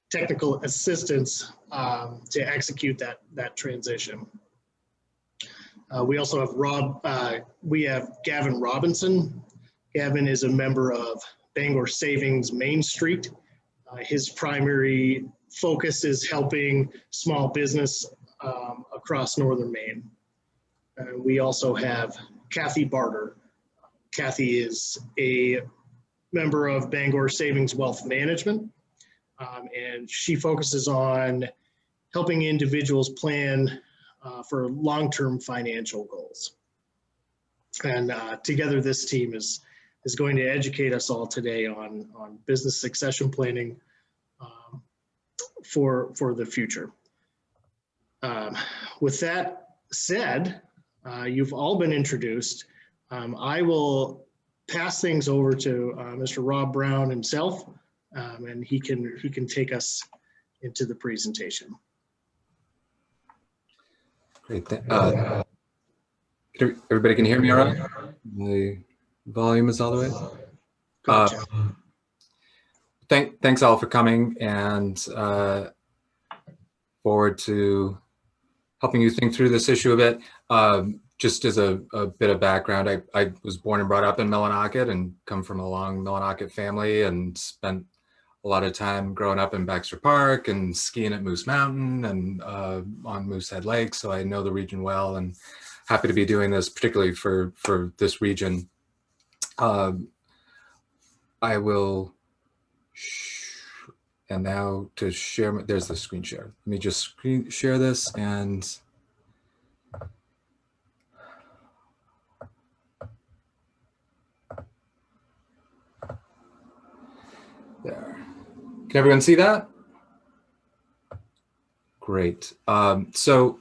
technical assistance to execute that transition. We also have Gavin Robinson. Gavin is a member of Bangor Savings Main Street. His primary focus is helping small business across northern Maine. We also have Cathy Barter. Cathy is a member of Bangor Savings Wealth Management, and she focuses on helping individuals plan for long-term financial goals. And together this team is going to educate us all today on business succession planning for the future. With that said, you've all been introduced. I will pass things over to Mr. Rob Brown himself, and he can take us into the presentation. Great. Everybody can hear me all right? The volume is all the way? Gotcha. Thanks all for coming, and forward to helping you think through this issue a bit. Just as a bit of background, I was born and brought up in Millinocket and come from a long Millinocket family, and spent a lot of time growing up in Baxter Park and skiing at Moose Mountain and on Moosehead Lake. So I know the region well, and happy to be doing this, particularly for this region. I will, and now to share, there's the screen share. Let me just screen share this, and there. Can everyone see that? Great. So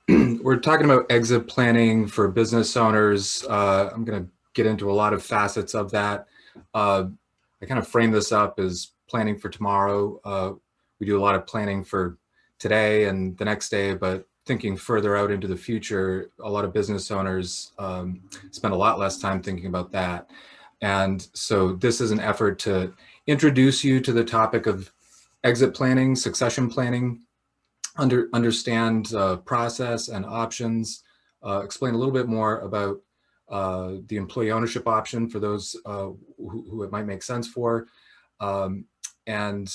we're talking about exit planning for business owners. I'm going to get into a lot of facets of that. I kind of frame this up as planning for tomorrow. We do a lot of planning for today and the next day, but thinking further out into the future, a lot of business owners spend a lot less time thinking about that. And so this is an effort to introduce you to the topic of exit planning, succession planning, understand process and options, explain a little bit more about the employee ownership option for those who it might make sense for, and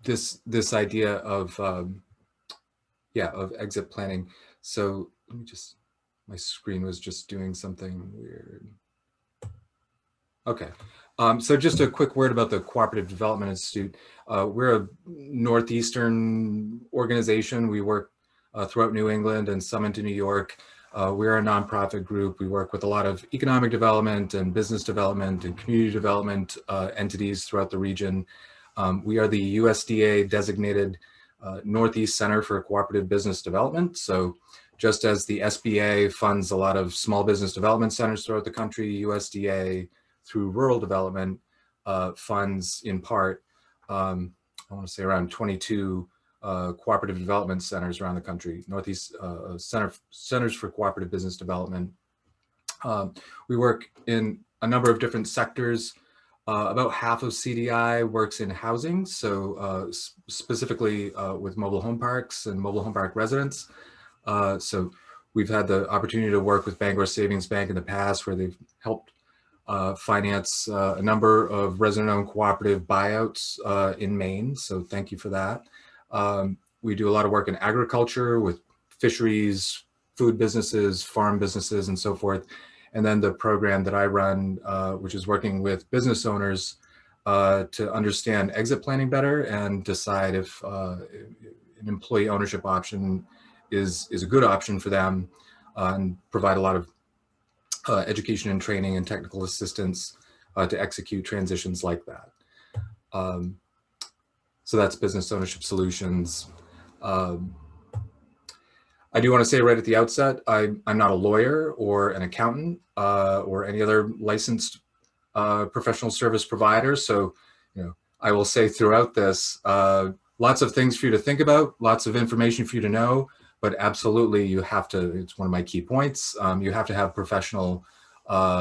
this idea of of exit planning. So let me just, my screen was just doing something weird. Okay, so just a quick word about the Cooperative Development Institute. We're a Northeastern organization. We work throughout New England and some into New York. We're a nonprofit group. We work with a lot of economic development and business development and community development entities throughout the region. We are the USDA designated Northeast Center for Cooperative Business Development. So just as the SBA funds a lot of small business development centers throughout the country, USDA through rural development funds in part, I want to say around 22 cooperative development centers around the country, Northeast Centers for Cooperative Business Development. We work in a number of different sectors. About half of CDI works in housing, so specifically with mobile home parks and mobile home park residents. So we've had the opportunity to work with Bangor Savings Bank in the past, where they've helped finance a number of resident-owned cooperative buyouts in Maine, so thank you for that. We do a lot of work in agriculture with fisheries, food businesses, farm businesses, and so forth. And then the program that I run, which is working with business owners to understand exit planning better and decide if an employee ownership option is a good option for them, and provide a lot of education and training and technical assistance to execute transitions like that. So that's Business Ownership Solutions. I do want to say right at the outset, I'm not a lawyer or an accountant or any other licensed professional service provider. So, I will say throughout this, lots of things for you to think about, lots of information for you to know, but absolutely you have to, it's one of my key points, you have to have professional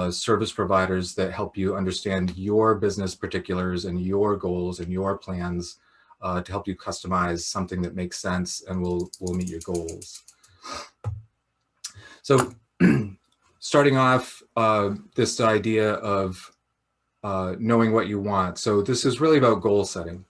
service providers that help you understand your business particulars and your goals and your plans to help you customize something that makes sense and will meet your goals. So starting off, this idea of knowing what you want. So this is really about goal setting.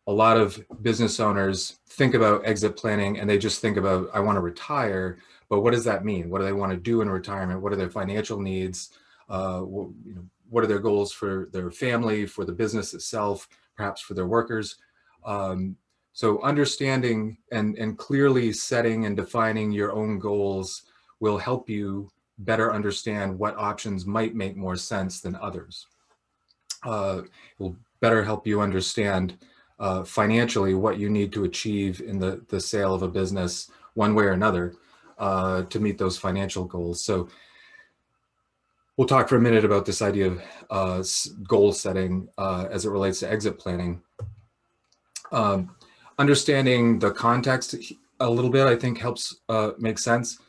A lot of business owners think about exit planning and they just think about, I want to retire, but what does that mean? What do they want to do in retirement? What are their financial needs? What are their goals for their family, for the business itself, perhaps for their workers? So understanding and clearly setting and defining your own goals will help you better understand what options might make more sense than others. It will better help you understand financially what you need to achieve in the sale of a business one way or another to meet those financial goals. So we'll talk for a minute about this idea of goal setting as it relates to exit planning. Understanding the context a little bit, I think, helps make sense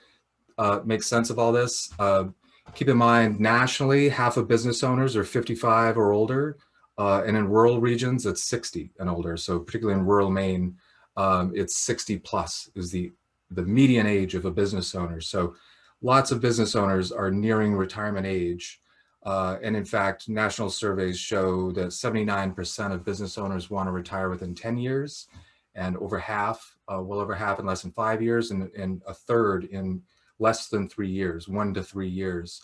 of all this. Keep in mind, nationally, half of business owners are 55 or older, and in rural regions, it's 60 and older. So particularly in rural Maine, it's 60 plus is the median age of a business owner. So lots of business owners are nearing retirement age. And in fact, national surveys show that 79% of business owners want to retire within 10 years, and over half, well over half in less than 5 years, and a third in less than 3 years, 1 to 3 years.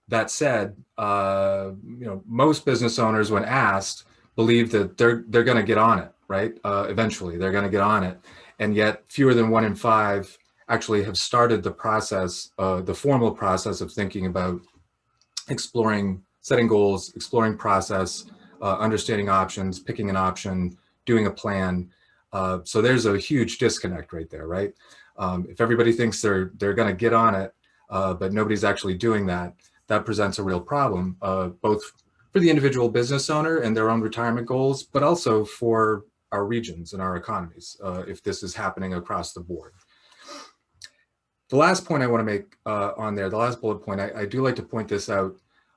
That said, most business owners, when asked, believe that they're going to get on it, right? Eventually, they're going to get on it, and yet fewer than 1 in 5 actually have started the process, the formal process of thinking about exploring, setting goals, exploring process, understanding options, picking an option, doing a plan. So there's a huge disconnect right there, right? If everybody thinks they're going to get on it, but nobody's actually doing that, that presents a real problem, both for the individual business owner and their own retirement goals, but also for our regions and our economies, if this is happening across the board. The last point I want to make on there, the last bullet point, I do like to point this out,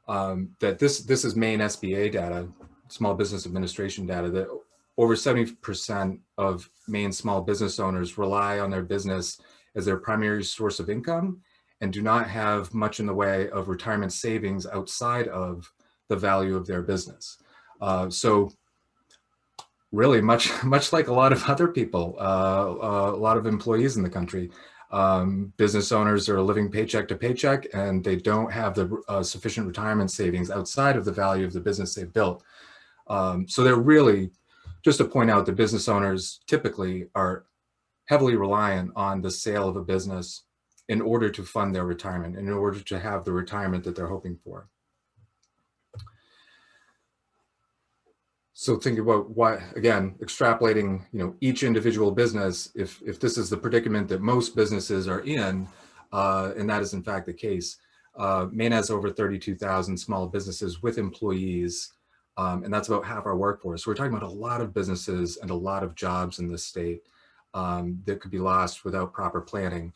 that this is Maine SBA data, Small Business Administration data, that over 70% of Maine small business owners rely on their business as their primary source of income and do not have much in the way of retirement savings outside of the value of their business. So really much like a lot of other people, a lot of employees in the country, business owners are living paycheck to paycheck and they don't have the sufficient retirement savings outside of the value of the business they've built. So they're really, just to point out, that business owners typically are heavily reliant on the sale of a business in order to fund their retirement, in order to have the retirement that they're hoping for. So think about what, again, extrapolating, each individual business, if this is the predicament that most businesses are in, and that is in fact the case, Maine has over 32,000 small businesses with employees, and that's about half our workforce. So we're talking about a lot of businesses and a lot of jobs in this state that could be lost without proper planning.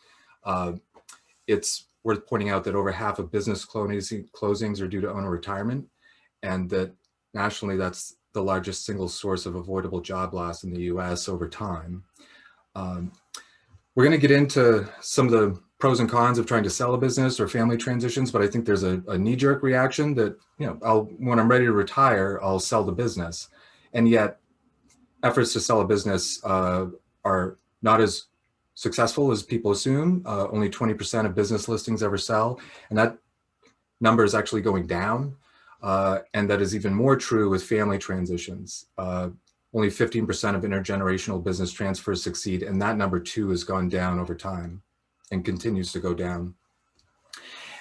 It's worth pointing out that over half of business closings are due to owner retirement, and that nationally that's the largest single source of avoidable job loss in the US over time. We're going to get into some of the pros and cons of trying to sell a business or family transitions, but I think there's a knee-jerk reaction that, when I'm ready to retire, I'll sell the business. And yet efforts to sell a business are not as successful as people assume. Only 20% of business listings ever sell, and that number is actually going down. And that is even more true with family transitions. Only 15% of intergenerational business transfers succeed, and that number too has gone down over time and continues to go down.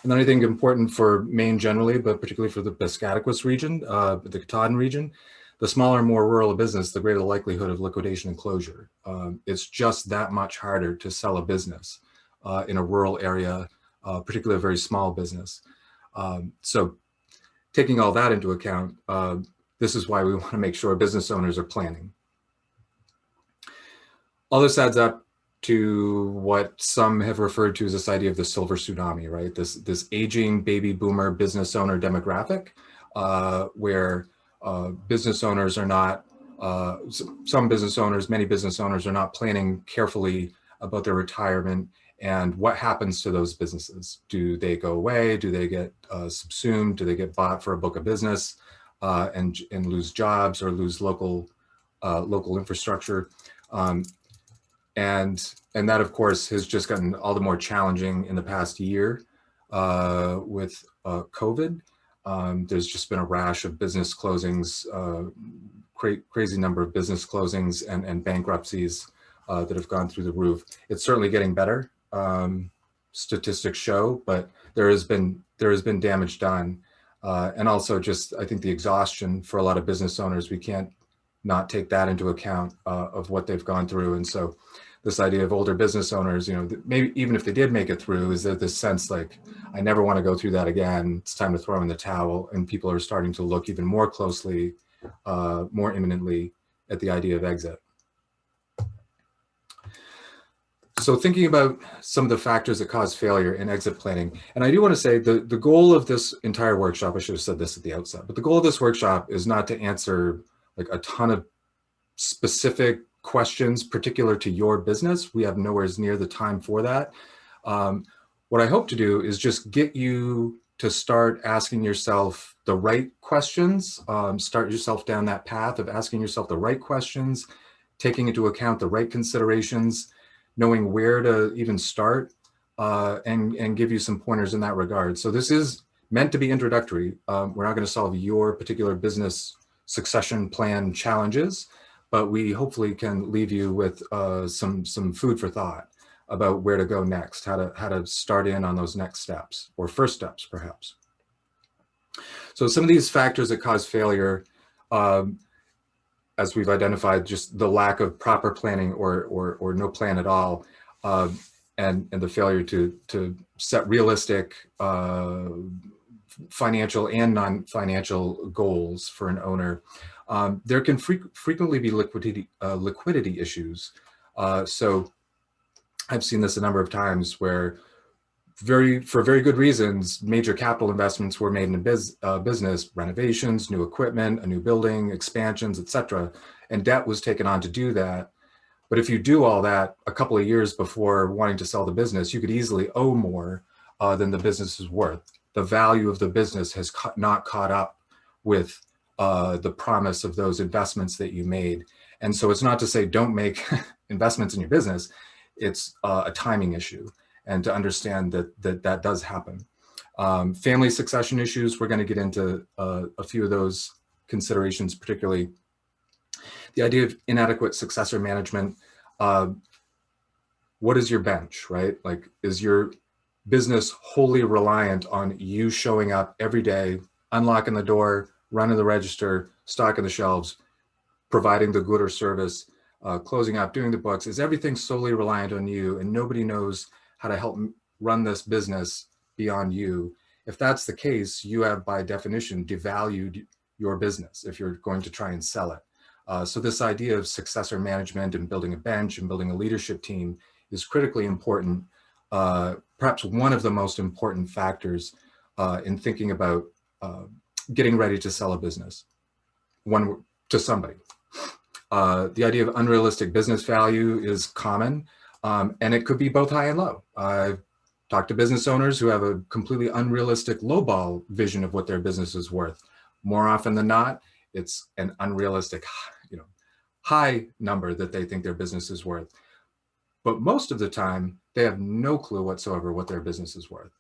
And then I think important for Maine generally, but particularly for the Piscataquis region, the Katahdin region, the smaller, more rural a business, the greater the likelihood of liquidation and closure. It's just that much harder to sell a business in a rural area, particularly a very small business. So taking all that into account, this is why we want to make sure business owners are planning. All this adds up to what some have referred to as this idea of the silver tsunami, right? This aging baby boomer business owner demographic, where business owners are not, some business owners, many business owners are not planning carefully about their retirement and what happens to those businesses. Do they go away? Do they get subsumed? Do they get bought for a book of business and lose jobs or lose local infrastructure? And that, of course, has just gotten all the more challenging in the past year with COVID. There's just been a rash of business closings, crazy number of business closings and bankruptcies that have gone through the roof. It's certainly getting better, statistics show, but there has been damage done. And also just, I think the exhaustion for a lot of business owners, we can't not take that into account of what they've gone through. And so this idea of older business owners, you know, maybe even if they did make it through, is that this sense like, I never want to go through that again. It's time to throw in the towel. And people are starting to look even more closely, more imminently at the idea of exit. So thinking about some of the factors that cause failure in exit planning, and I do want to say the goal of this entire workshop, I should have said this at the outset, but the goal of this workshop is not to answer like a ton of specific questions particular to your business. We have nowhere near the time for that. What I hope to do is just get you to start asking yourself the right questions, start yourself down that path of asking yourself the right questions, taking into account the right considerations, knowing where to even start, and give you some pointers in that regard. So this is meant to be introductory. We're not going to solve your particular business succession plan challenges, but we hopefully can leave you with some food for thought about where to go next, how to start in on those next steps or first steps, perhaps. So some of these factors that cause failure, as we've identified, just the lack of proper planning or no plan at all, and the failure to set realistic financial and non-financial goals for an owner. There can frequently be liquidity issues. So I've seen this a number of times where for very good reasons, major capital investments were made in a business, renovations, new equipment, a new building, expansions, etc. And debt was taken on to do that. But if you do all that a couple of years before wanting to sell the business, you could easily owe more than the business is worth. The value of the business has not caught up with the promise of those investments that you made. And so it's not to say don't make investments in your business. It's a timing issue, and to understand that does happen. Family succession issues, we're going to get into a few of those considerations, particularly the idea of inadequate successor management. What is your bench, right? Like, is your business wholly reliant on you showing up every day, unlocking the door, running the register, stocking the shelves, providing the good or service, closing out, doing the books? Is everything solely reliant on you and nobody knows how to help run this business beyond you? If that's the case, you have by definition devalued your business if you're going to try and sell it. So this idea of successor management and building a bench and building a leadership team is critically important, perhaps one of the most important factors in thinking about getting ready to sell a business to somebody. The idea of unrealistic business value is common, and it could be both high and low. I've talked to business owners who have a completely unrealistic lowball vision of what their business is worth. More often than not, it's an unrealistic, high number that they think their business is worth. But most of the time, they have no clue whatsoever what their business is worth.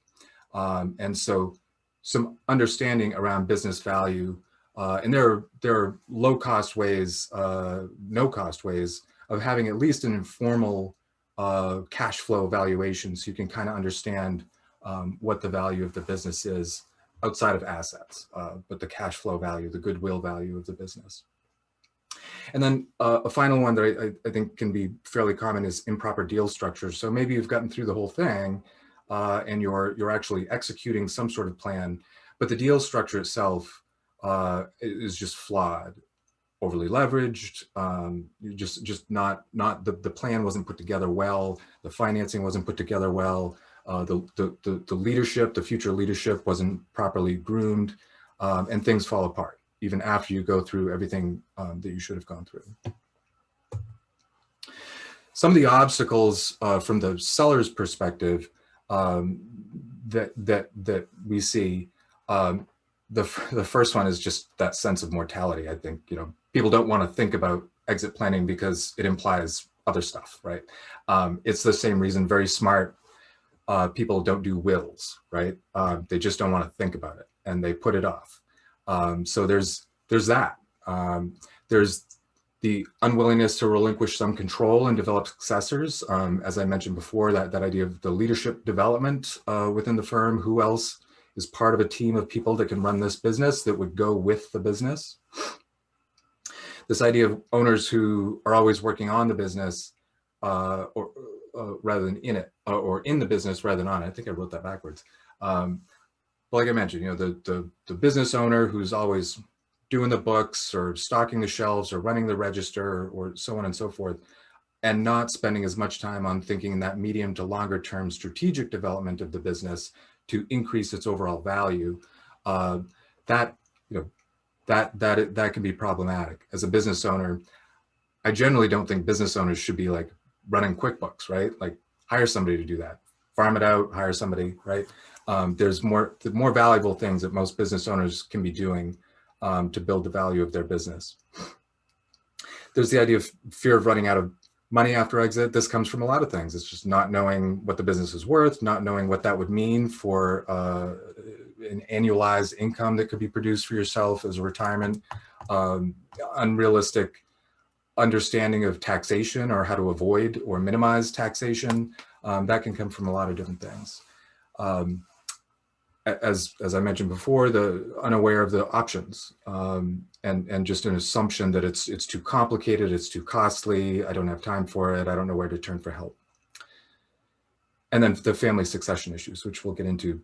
And so some understanding around business value, and there are low-cost ways, no-cost ways of having at least an informal cash flow valuation, so you can kind of understand what the value of the business is outside of assets, but the cash flow value, the goodwill value of the business. And then a final one that I think can be fairly common is improper deal structure. So maybe you've gotten through the whole thing and you're actually executing some sort of plan, but the deal structure itself is just flawed. overly leveraged. You just not the plan wasn't put together well. The financing wasn't put together well. The leadership, the future leadership wasn't properly groomed, and things fall apart even after you go through everything that you should have gone through. Some of the obstacles from the seller's perspective that we see, the first one is just that sense of mortality. I think, you know, people don't want to think about exit planning because it implies other stuff, right? It's the same reason very smart people don't do wills, right? They just don't want to think about it and they put it off. So there's that. There's the unwillingness to relinquish some control and develop successors. As I mentioned before, that idea of the leadership development within the firm. Who else is part of a team of people that can run this business, that would go with the business? This idea of owners who are always working on the business rather than in it, or in the business rather than on it. I think I wrote that backwards. But like I mentioned, you know, the business owner who's always doing the books or stocking the shelves or running the register or so on and so forth, and not spending as much time on thinking in that medium to longer term strategic development of the business to increase its overall value. That can be problematic. As a business owner, I generally don't think business owners should be like running QuickBooks, right? Like hire somebody to do that, farm it out, hire somebody, right? There's more valuable things that most business owners can be doing to build the value of their business. There's the idea of fear of running out of money after exit. This comes from a lot of things. It's just not knowing what the business is worth, not knowing what that would mean for an annualized income that could be produced for yourself as a retirement, unrealistic understanding of taxation or how to avoid or minimize taxation. That can come from a lot of different things. As I mentioned before, the unaware of the options, and just an assumption that it's too complicated, it's too costly, I don't have time for it, I don't know where to turn for help. And then the family succession issues, which we'll get into.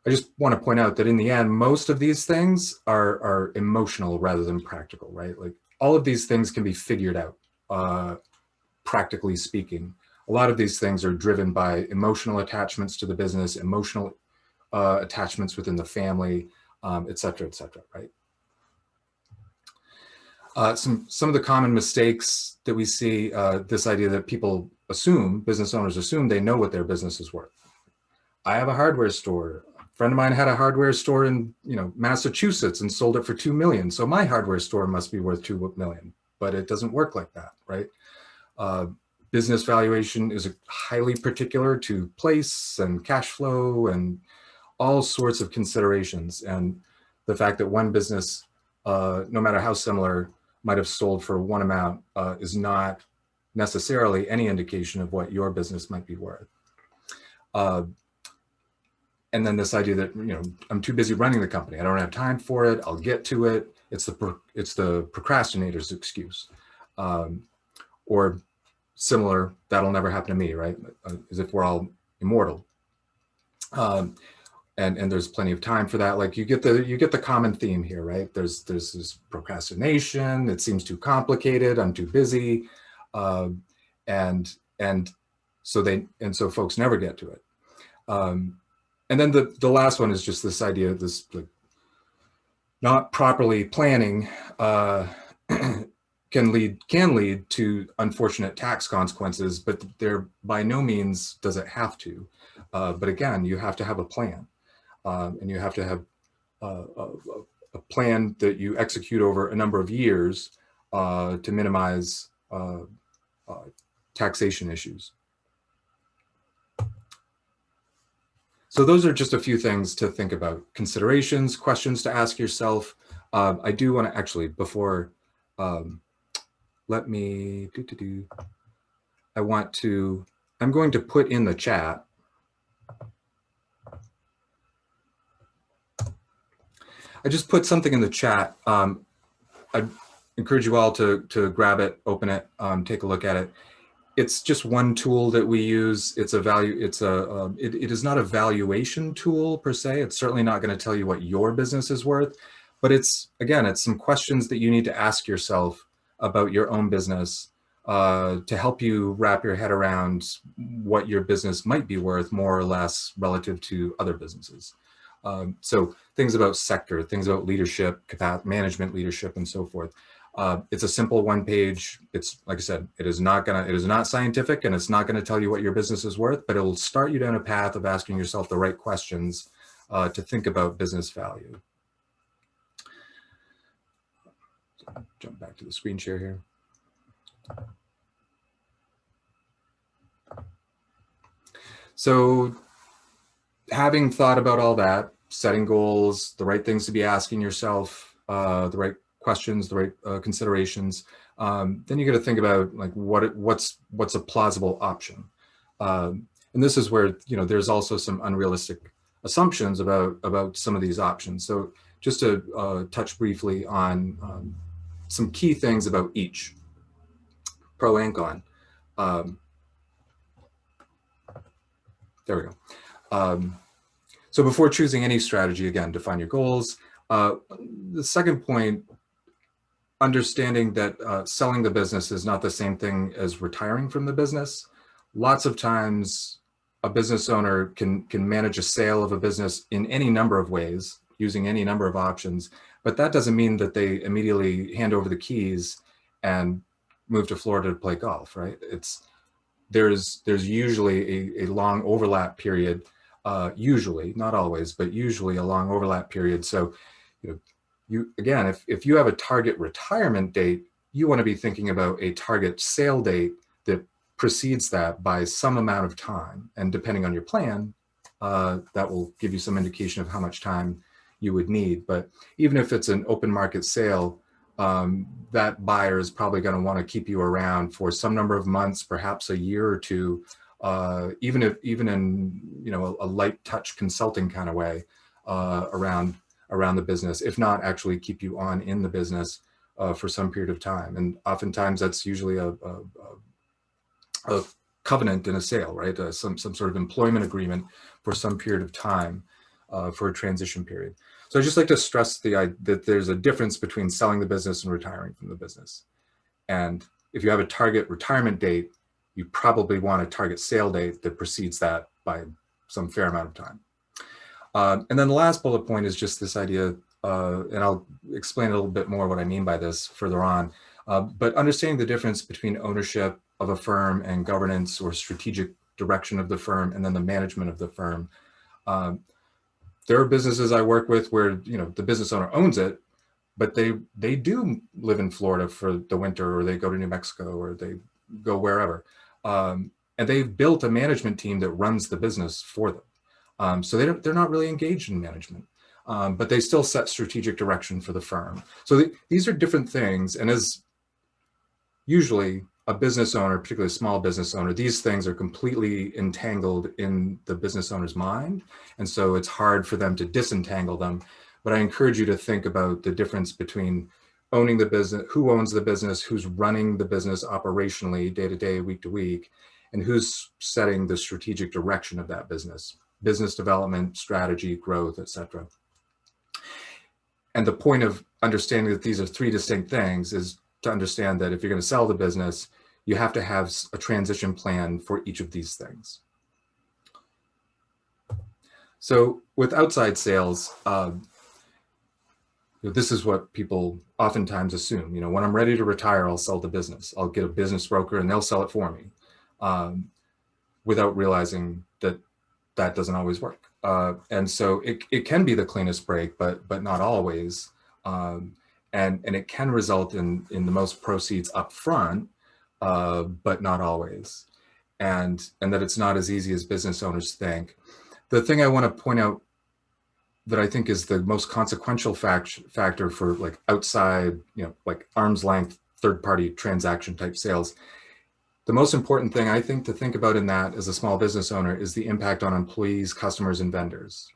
I just want to point out that in the end, most of these things are emotional rather than practical, right? Like all of these things can be figured out, practically speaking. A lot of these things are driven by emotional attachments to the business, emotional attachments within the family, et cetera, right? Some of the common mistakes that we see, this idea that people assume, business owners assume they know what their business is worth. I have a hardware store. A friend of mine had a hardware store in, you know, Massachusetts and sold it for $2 million. So my hardware store must be worth $2 million, but it doesn't work like that, right? Business valuation is highly particular to place and cash flow and all sorts of considerations. And the fact that one business, no matter how similar, might have sold for one amount is not necessarily any indication of what your business might be worth. And then this idea that, you know, I'm too busy running the company, I don't have time for it, I'll get to it. It's the procrastinator's excuse. Or similar, that'll never happen to me, right? As if we're all immortal. And there's plenty of time for that. Like you get the common theme here, right? There's this procrastination. It seems too complicated. I'm too busy, and so folks never get to it. And then the last one is just this idea of this like not properly planning can lead to unfortunate tax consequences, but there by no means does it have to. But again, you have to have a plan. And you have to have a plan that you execute over a number of years to minimize taxation issues. So those are just a few things to think about. Considerations, questions to ask yourself. I do want to actually, before, let me I'm going to put in the chat. I just put something in the chat. I encourage you all to grab it, open it, take a look at it. It's just one tool that we use. It's a value. It is not a valuation tool per se. It's certainly not going to tell you what your business is worth, but it's, again, it's some questions that you need to ask yourself about your own business to help you wrap your head around what your business might be worth more or less relative to other businesses. So things about sector, things about leadership, management leadership, and so forth. It's a simple one page. It's, like I said, it is not scientific, and it's not gonna tell you what your business is worth, but it will start you down a path of asking yourself the right questions to think about business value. Jump back to the screen share here. So having thought about all that, setting goals, the right things to be asking yourself, the right questions, the right considerations, then you got to think about like what's a plausible option. And this is where, you know, there's also some unrealistic assumptions about some of these options. So just to touch briefly on some key things about each, pro and con. There we go. So before choosing any strategy, again, define your goals. The second point, understanding that selling the business is not the same thing as retiring from the business. Lots of times a business owner can manage a sale of a business in any number of ways, using any number of options, but that doesn't mean that they immediately hand over the keys and move to Florida to play golf, right? There's usually a long overlap period, usually, not always, but usually a long overlap period. So, you know, again, if you have a target retirement date, you want to be thinking about a target sale date that precedes that by some amount of time. And depending on your plan, that will give you some indication of how much time you would need. But even if it's an open market sale, that buyer is probably going to want to keep you around for some number of months, perhaps a year or two, even in, you know, a light touch consulting kind of way around the business, if not actually keep you on in the business for some period of time. And oftentimes that's usually a covenant in a sale, right? Some sort of employment agreement for some period of time for a transition period. So I just like to stress that there's a difference between selling the business and retiring from the business. And if you have a target retirement date, you probably want a target sale date that precedes that by some fair amount of time. And then the last bullet point is just this idea, and I'll explain a little bit more what I mean by this further on, but understanding the difference between ownership of a firm and governance or strategic direction of the firm, and then the management of the firm. There are businesses I work with where, you know, the business owner owns it, but they do live in Florida for the winter, or they go to New Mexico, or they go wherever. And they've built a management team that runs the business for them. So they're not really engaged in management, but they still set strategic direction for the firm. So these are different things. And as usually a business owner, particularly a small business owner, these things are completely entangled in the business owner's mind. And so it's hard for them to disentangle them. But I encourage you to think about the difference between owning the business, who owns the business, who's running the business operationally day to day, week to week, and who's setting the strategic direction of that business development, strategy, growth, etc. And the point of understanding that these are three distinct things is to understand that if you're going to sell the business, you have to have a transition plan for each of these things. So with outside sales, this is what people oftentimes assume. You know, when I'm ready to retire, I'll sell the business. I'll get a business broker and they'll sell it for me, without realizing that that doesn't always work. And so it can be the cleanest break, but not always. And it can result in the most proceeds up front, but not always. And that it's not as easy as business owners think. The thing I want to point out that I think is the most consequential factor for like outside, you know, like arm's length, third-party transaction type sales. The most important thing I think to think about in that as a small business owner is the impact on employees, customers, and vendors.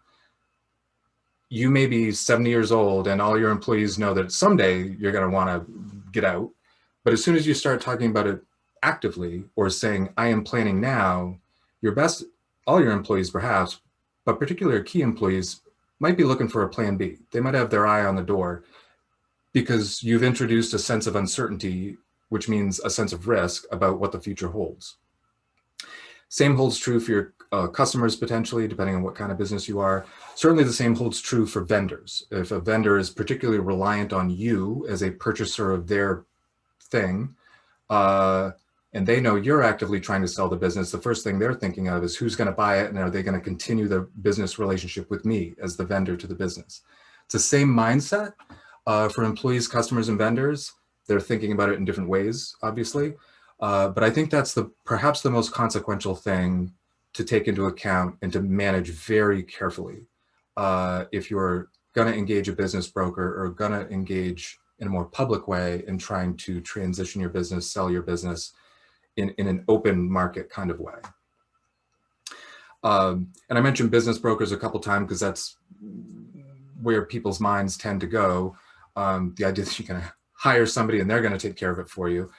You may be 70 years old and all your employees know that someday you're going to want to get out. But as soon as you start talking about it actively or saying, I am planning now, all your employees perhaps, but particularly key employees might be looking for a plan B. They might have their eye on the door. because you've introduced a sense of uncertainty, which means a sense of risk about what the future holds. Same holds true for your customers, potentially, depending on what kind of business you are. Certainly the same holds true for vendors. If a vendor is particularly reliant on you as a purchaser of their thing, and they know you're actively trying to sell the business, the first thing they're thinking of is who's going to buy it, and are they going to continue the business relationship with me as the vendor to the business. It's the same mindset for employees, customers, and vendors. They're thinking about it in different ways, obviously. But I think that's perhaps the most consequential thing to take into account and to manage very carefully if you're going to engage a business broker or going to engage in a more public way in trying to transition your business, sell your business in an open market kind of way. And I mentioned business brokers a couple times because that's where people's minds tend to go. The idea that you can hire somebody and they're going to take care of it for you.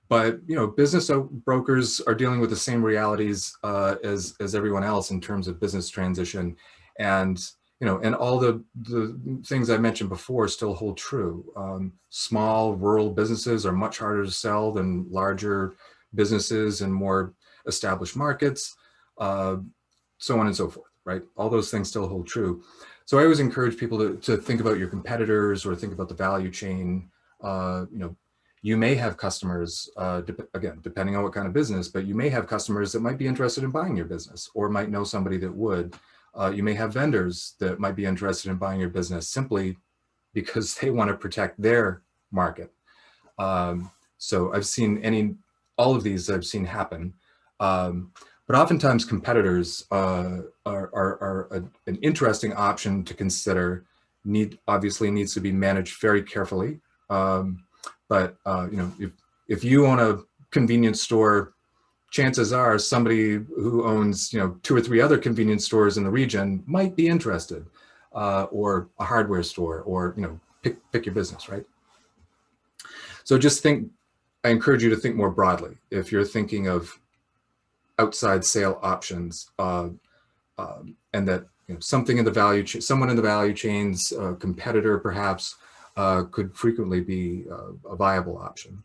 But business brokers are dealing with the same realities as everyone else in terms of business transition, and and all the things I mentioned before still hold true. Small rural businesses are much harder to sell than larger businesses in more established markets, so on and so forth. Right? All those things still hold true. So I always encourage people to think about your competitors or think about the value chain. You may have customers, again, depending on what kind of business, but you may have customers that might be interested in buying your business or might know somebody that would. You may have vendors that might be interested in buying your business simply because they want to protect their market. So I've seen all of these I've seen happen. But oftentimes competitors are an interesting option to consider. Obviously needs to be managed very carefully. But if you own a convenience store, chances are somebody who owns 2 or 3 other convenience stores in the region might be interested, or a hardware store, or pick your business, right? So I encourage you to think more broadly if you're thinking of outside sale options, and that something in the value chain, someone in the value chain's competitor perhaps could frequently be a viable option.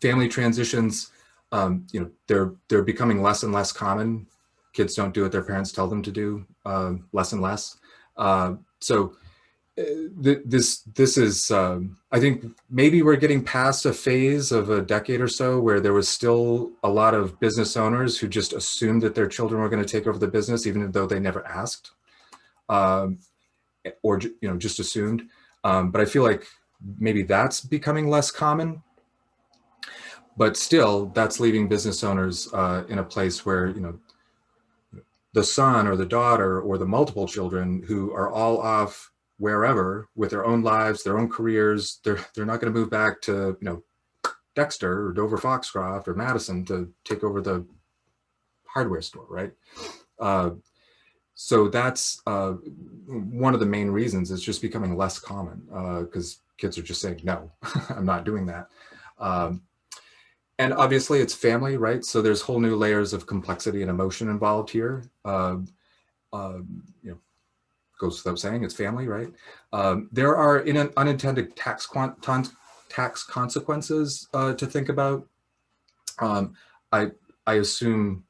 Family transitions, they're becoming less and less common. Kids don't do what their parents tell them to do, less and less. So this is, I think maybe we're getting past a phase of a decade or so where there was still a lot of business owners who just assumed that their children were going to take over the business, even though they never asked. Or just assumed, but I feel like maybe that's becoming less common. But still, that's leaving business owners in a place where the son or the daughter or the multiple children who are all off wherever with their own lives, their own careers, they're not going to move back to Dexter or Dover Foxcroft or Madison to take over the hardware store, right? So that's one of the main reasons it's just becoming less common, because kids are just saying, no, I'm not doing that. And obviously it's family, right? So there's whole new layers of complexity and emotion involved here. Goes without saying, it's family, right? There are unintended tax consequences to think about. I assume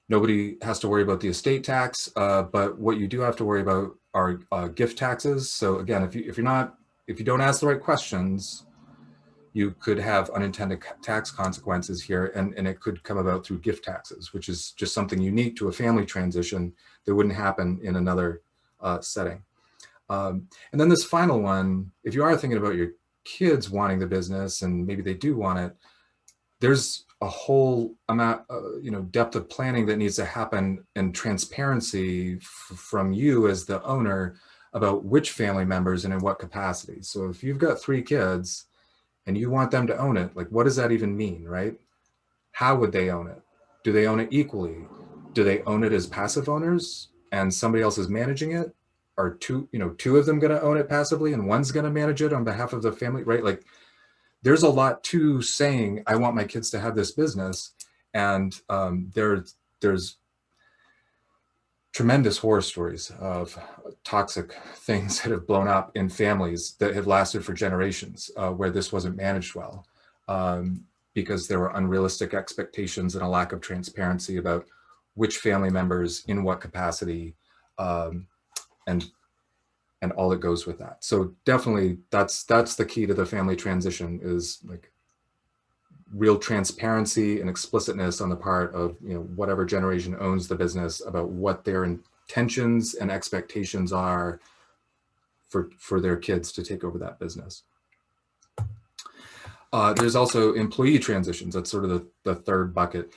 nobody has to worry about the estate tax, but what you do have to worry about are gift taxes. So again, if you don't ask the right questions, you could have unintended tax consequences here, and it could come about through gift taxes, which is just something unique to a family transition that wouldn't happen in another setting. And then this final one, if you are thinking about your kids wanting the business and maybe they do want it, there's a whole amount, depth of planning that needs to happen, and transparency from you as the owner about which family members and in what capacity. So if you've got 3 kids and you want them to own it, like, what does that even mean, right? How would they own it? Do they own it equally? Do they own it as passive owners and somebody else is managing it? Are two of them going to own it passively and one's going to manage it on behalf of the family, right? Like, there's a lot to saying, I want my kids to have this business. And there's tremendous horror stories of toxic things that have blown up in families that have lasted for generations, where this wasn't managed well, because there were unrealistic expectations and a lack of transparency about which family members in what capacity, and all that goes with that. So definitely that's the key to the family transition, is like real transparency and explicitness on the part of, you know, whatever generation owns the business about what their intentions and expectations are for their kids to take over that business. There's also employee transitions. That's sort of the third bucket.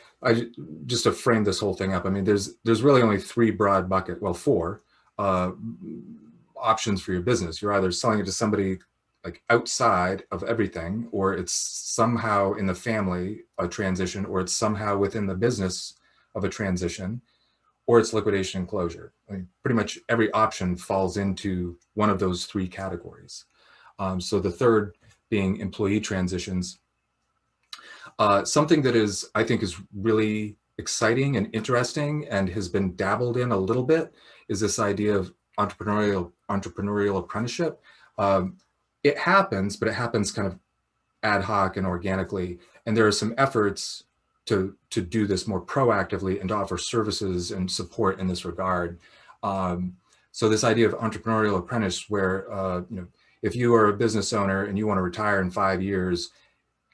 Just to frame this whole thing up, I mean, there's really only three broad bucket, well, four options for your business. You're either selling it to somebody like outside of everything, or it's somehow in the family a transition, or it's somehow within the business of a transition, or it's liquidation and closure. I mean, pretty much every option falls into one of those three categories. So the third being employee transitions. Something that is, I think, is really exciting and interesting and has been dabbled in a little bit is this idea of entrepreneurial apprenticeship. It happens, but it happens kind of ad hoc and organically. And there are some efforts to do this more proactively and to offer services and support in this regard. So this idea of entrepreneurial apprentice, where you know, if you are a business owner and you want to retire in 5 years,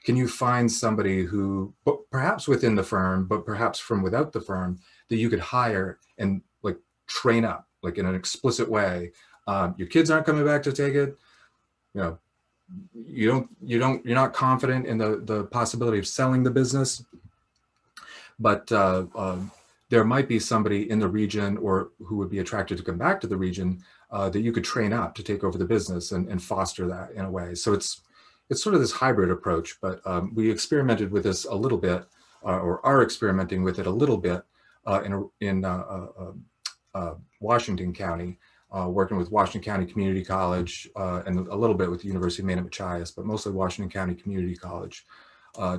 can you find somebody who, perhaps within the firm, but perhaps from without the firm, that you could hire and like train up, like in an explicit way? Your kids aren't coming back to take it. You know, you're not confident in the possibility of selling the business, but there might be somebody in the region or who would be attracted to come back to the region that you could train up to take over the business and foster that in a way. So it's sort of this hybrid approach, but we experimented with this a little bit, or are experimenting with it a little bit in Washington County, working with Washington County Community College and a little bit with the University of Maine at Machias, but mostly Washington County Community College,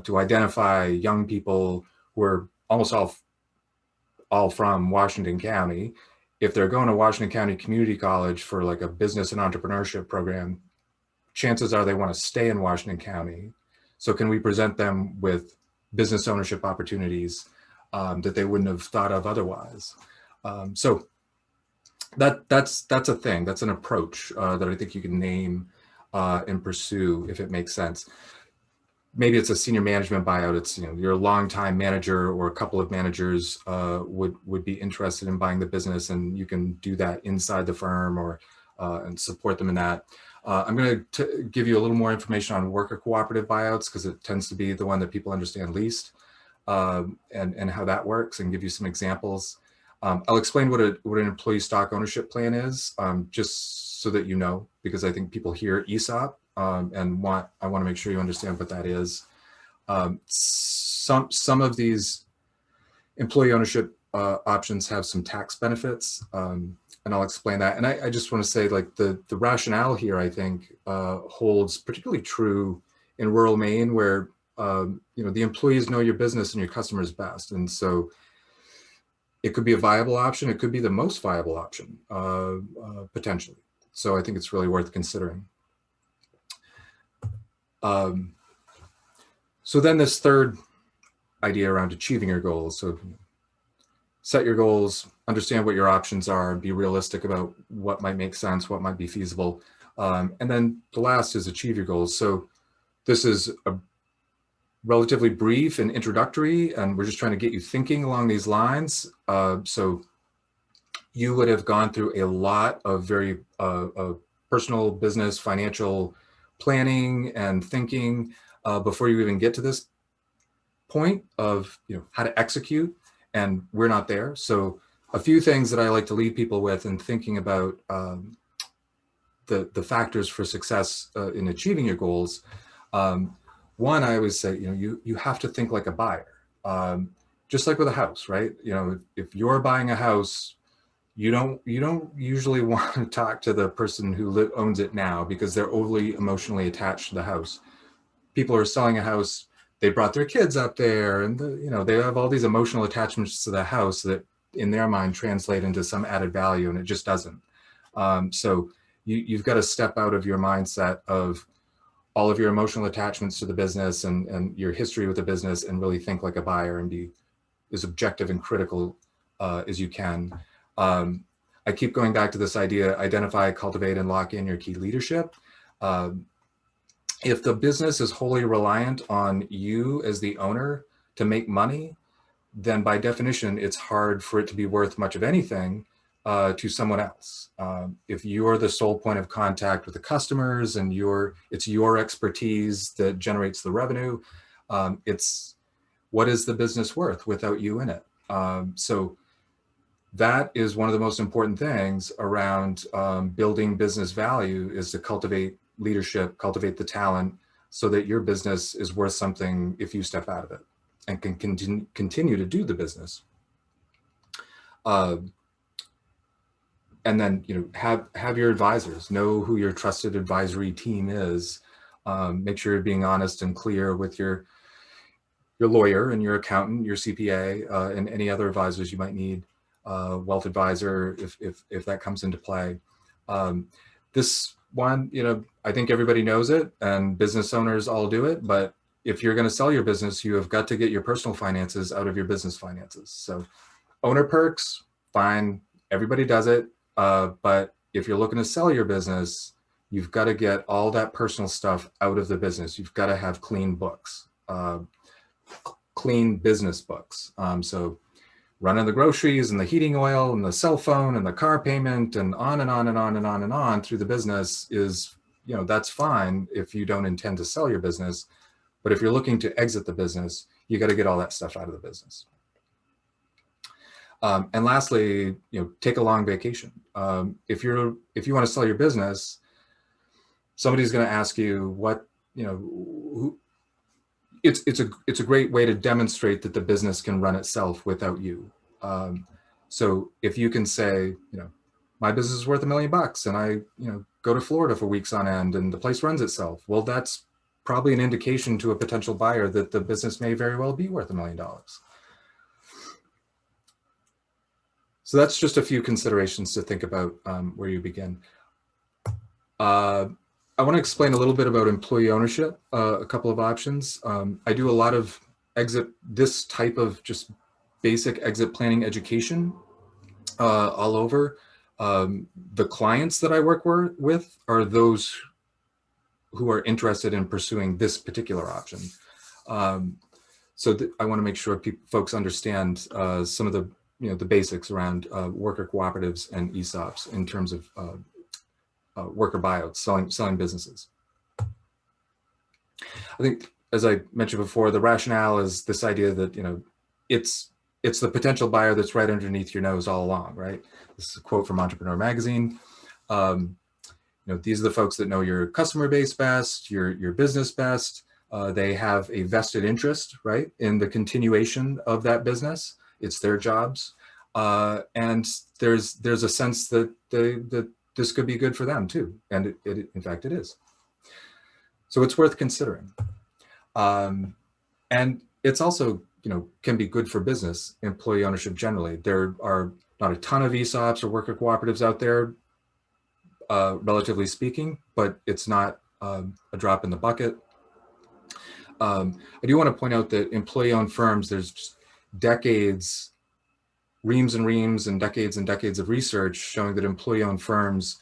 to identify young people who are almost all from Washington County. If they're going to Washington County Community College for like a business and entrepreneurship program, chances are they want to stay in Washington County. So can we present them with business ownership opportunities that they wouldn't have thought of otherwise? So that's a thing. That's an approach that I think you can name and pursue if it makes sense. Maybe it's a senior management buyout. It's, you know, you're a longtime manager or a couple of managers would be interested in buying the business, and you can do that inside the firm or and support them in that. I'm going to give you a little more information on worker cooperative buyouts because it tends to be the one that people understand least, and how that works, and give you some examples. I'll explain what an employee stock ownership plan is, just so that you know, because I think people hear ESOP and I want to make sure you understand what that is. Some of these employee ownership options have some tax benefits, and I'll explain that. And I just want to say, like, the rationale here, I think, holds particularly true in rural Maine, where you know, the employees know your business and your customers best, and so it could be a viable option. It could be the most viable option, potentially. So I think it's really worth considering. So then this third idea around achieving your goals. So set your goals, understand what your options are, be realistic about what might make sense, what might be feasible. And then the last is achieve your goals. So this is a relatively brief and introductory, and we're just trying to get you thinking along these lines. So you would have gone through a lot of very personal business, financial planning and thinking before you even get to this point of, you know, how to execute, and we're not there. So a few things that I like to leave people with in thinking about the factors for success in achieving your goals. One, I always say, you know, you have to think like a buyer, just like with a house, right? You know, if you're buying a house, you don't usually want to talk to the person who owns it now because they're overly emotionally attached to the house. People are selling a house, they brought their kids up there, and you know, they have all these emotional attachments to the house that in their mind translate into some added value, and it just doesn't. So you've got to step out of your mindset of all of your emotional attachments to the business and your history with the business, and really think like a buyer and be as objective and critical as you can. I keep going back to this idea: identify, cultivate, and lock in your key leadership. If the business is wholly reliant on you as the owner to make money, then by definition, it's hard for it to be worth much of anything to someone else. If you're the sole point of contact with the customers and it's your expertise that generates the revenue, it's what is the business worth without you in it? So that is one of the most important things around building business value, is to cultivate leadership, cultivate the talent, so that your business is worth something if you step out of it and can continue to do the business. And then, have your advisors, know who your trusted advisory team is. Make sure you're being honest and clear with your lawyer and your accountant, your CPA, and any other advisors you might need. Wealth advisor, if that comes into play. This one, I think everybody knows it, and business owners all do it, but if you're going to sell your business, you have got to get your personal finances out of your business finances. So owner perks, fine, everybody does it. But if you're looking to sell your business, you've got to get all that personal stuff out of the business. You've got to have clean books, clean business books. So running the groceries and the heating oil and the cell phone and the car payment and on and on and on and on and on through the business is, that's fine if you don't intend to sell your business. But if you're looking to exit the business, you got to get all that stuff out of the business. And lastly, take a long vacation. If you want to sell your business, somebody's going to ask you what, it's a great way to demonstrate that the business can run itself without you. So if you can say, my business is worth $1 million and I, go to Florida for weeks on end and the place runs itself. Well, that's probably an indication to a potential buyer that the business may very well be worth $1 million. So that's just a few considerations to think about where you begin. I want to explain a little bit about employee ownership, a couple of options. I do a lot of this type of just basic exit planning education all over. The clients that I work with are those who are interested in pursuing this particular option. So I want to make sure folks understand some of the the basics around worker cooperatives and ESOPs in terms of worker buyouts, selling businesses. I think, as I mentioned before, the rationale is this idea that it's the potential buyer that's right underneath your nose all along, right? This is a quote from Entrepreneur Magazine. These are the folks that know your customer base best, your business best. They have a vested interest, right, in the continuation of that business. It's their jobs, and there's a sense that this could be good for them too, and in fact it is. So it's worth considering, and it's also can be good for business, employee ownership generally. There are not a ton of ESOPs or worker cooperatives out there, relatively speaking, but it's not a drop in the bucket. I do want to point out that employee-owned firms, there's just decades, reams and reams and decades of research showing that employee-owned firms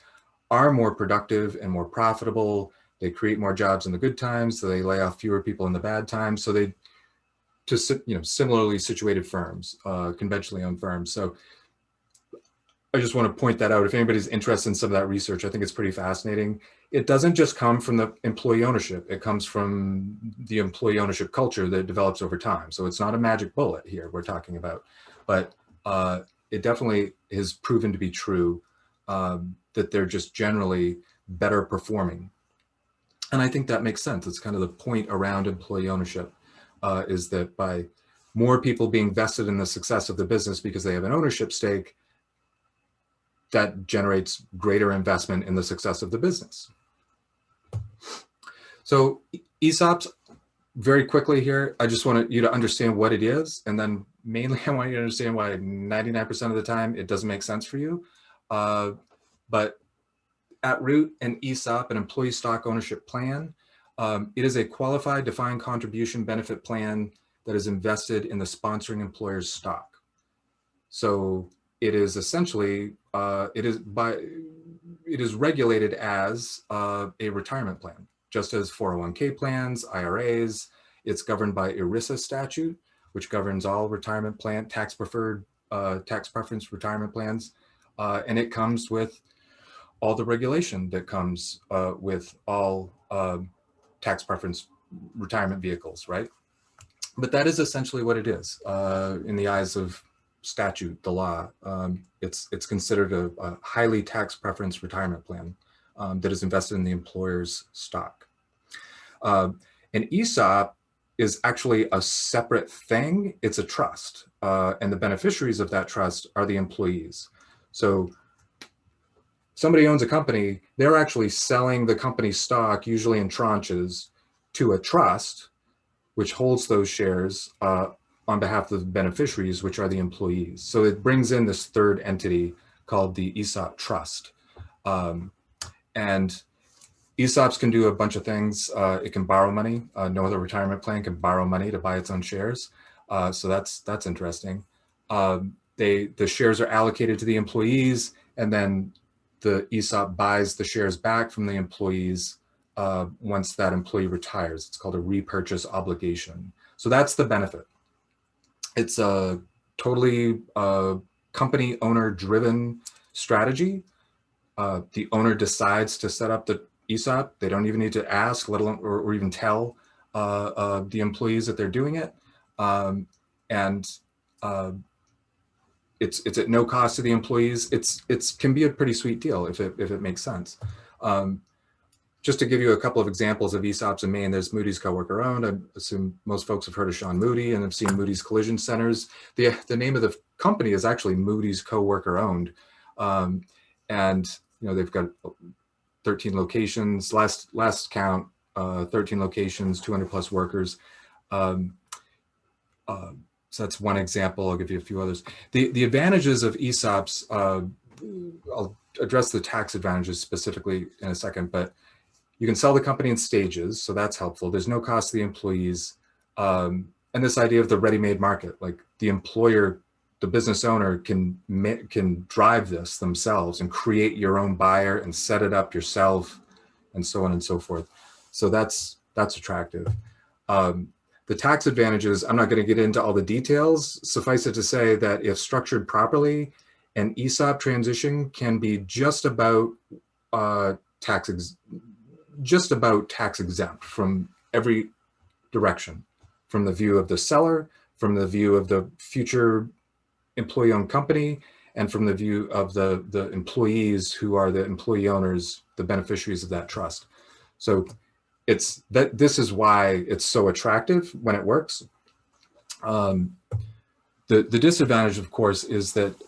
are more productive and more profitable. They create more jobs in the good times, so they lay off fewer people in the bad times. So similarly situated firms, conventionally owned firms. So I just want to point that out. If anybody's interested in some of that research, I think it's pretty fascinating. It doesn't just come from the employee ownership. It comes from the employee ownership culture that develops over time. So it's not a magic bullet here we're talking about, but it definitely has proven to be true that they're just generally better performing. And I think that makes sense. It's kind of the point around employee ownership, is that by more people being vested in the success of the business because they have an ownership stake, that generates greater investment in the success of the business. So ESOPs, very quickly here, I just want you to understand what it is. And then mainly I want you to understand why 99% of the time it doesn't make sense for you. But at root, an ESOP, an employee stock ownership plan. It is a qualified defined contribution benefit plan that is invested in the sponsoring employer's stock. So it is essentially, it is regulated as a retirement plan, just as 401k plans, IRAs. It's governed by ERISA statute, which governs all retirement plan, tax preference retirement plans. And it comes with all the regulation that comes with all tax preference retirement vehicles, right? But that is essentially what it is in the eyes of statute, the law. It's considered a highly tax preference retirement plan that is invested in the employer's stock. An ESOP is actually a separate thing. It's a trust, and the beneficiaries of that trust are the employees. So somebody owns a company, they're actually selling the company's stock, usually in tranches, to a trust, which holds those shares on behalf of the beneficiaries, which are the employees. So it brings in this third entity called the ESOP trust. And ESOPs can do a bunch of things. It can borrow money. No other retirement plan can borrow money to buy its own shares. So that's interesting. The shares are allocated to the employees, and then the ESOP buys the shares back from the employees once that employee retires. It's called a repurchase obligation. So that's the benefit. It's a totally company owner driven strategy. The owner decides to set up the ESOP. They don't even need to ask, let alone or even tell the employees that they're doing it. It's at no cost to the employees. It can be a pretty sweet deal if it makes sense. Just to give you a couple of examples of ESOPs in Maine, there's Moody's Coworker Owned. I assume most folks have heard of Sean Moody and have seen Moody's Collision Centers. The name of the company is actually Moody's Coworker Owned. And they've got 13 locations, last count, 13 locations, 200 plus workers. So that's one example. I'll give you a few others. The advantages of ESOPs, I'll address the tax advantages specifically in a second, but you can sell the company in stages, so that's helpful. There's no cost to the employees. And this idea of the ready-made market, like the employer, the business owner can drive this themselves and create your own buyer and set it up yourself and so on and so forth. So that's attractive. The tax advantages, I'm not going to get into all the details. Suffice it to say that if structured properly, an ESOP transition can be just about tax exempt from every direction, from the view of the seller, from the view of the future employee-owned company, and from the view of the employees who are the employee owners, the beneficiaries of that trust. So this is why it's so attractive when it works. The disadvantage, of course, is that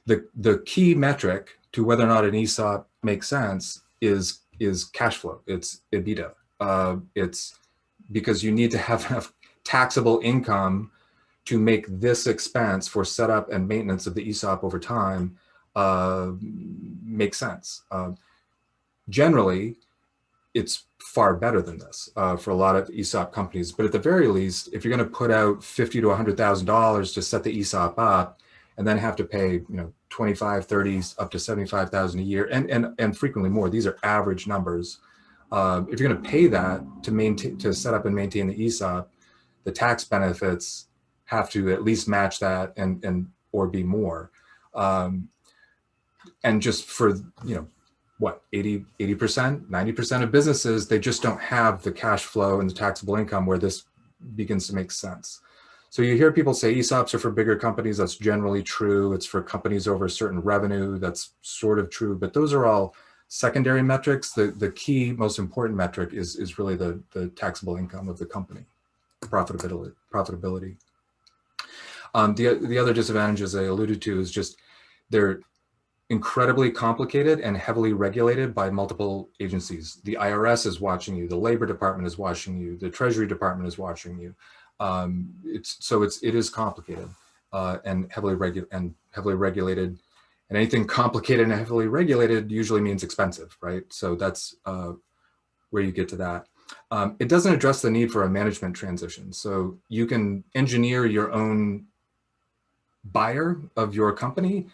the key metric to whether or not an ESOP makes sense is cash flow. It's EBITDA. It's because you need to have enough taxable income to make this expense for setup and maintenance of the ESOP over time make sense. Generally, it's far better than this for a lot of ESOP companies. But at the very least, if you're going to put out $50,000 to $100,000 to set the ESOP up, and then have to pay, 25, 30, up to $75,000 a year, and frequently more. These are average numbers. If you're going to pay that to set up and maintain the ESOP, the tax benefits have to at least match that or be more. And just for what, 80%, 90% of businesses, they just don't have the cash flow and the taxable income where this begins to make sense. So you hear people say ESOPs are for bigger companies. That's generally true. It's for companies over a certain revenue. That's sort of true, but those are all secondary metrics. The key, most important metric is really the taxable income of the company, profitability. The other disadvantages I alluded to is just they're incredibly complicated and heavily regulated by multiple agencies. The IRS is watching you. The Labor Department is watching you. The Treasury Department is watching you. It is complicated and heavily regulated, And anything complicated and heavily regulated usually means expensive, right? So that's where you get to that. It doesn't address the need for a management transition. So you can engineer your own buyer of your company,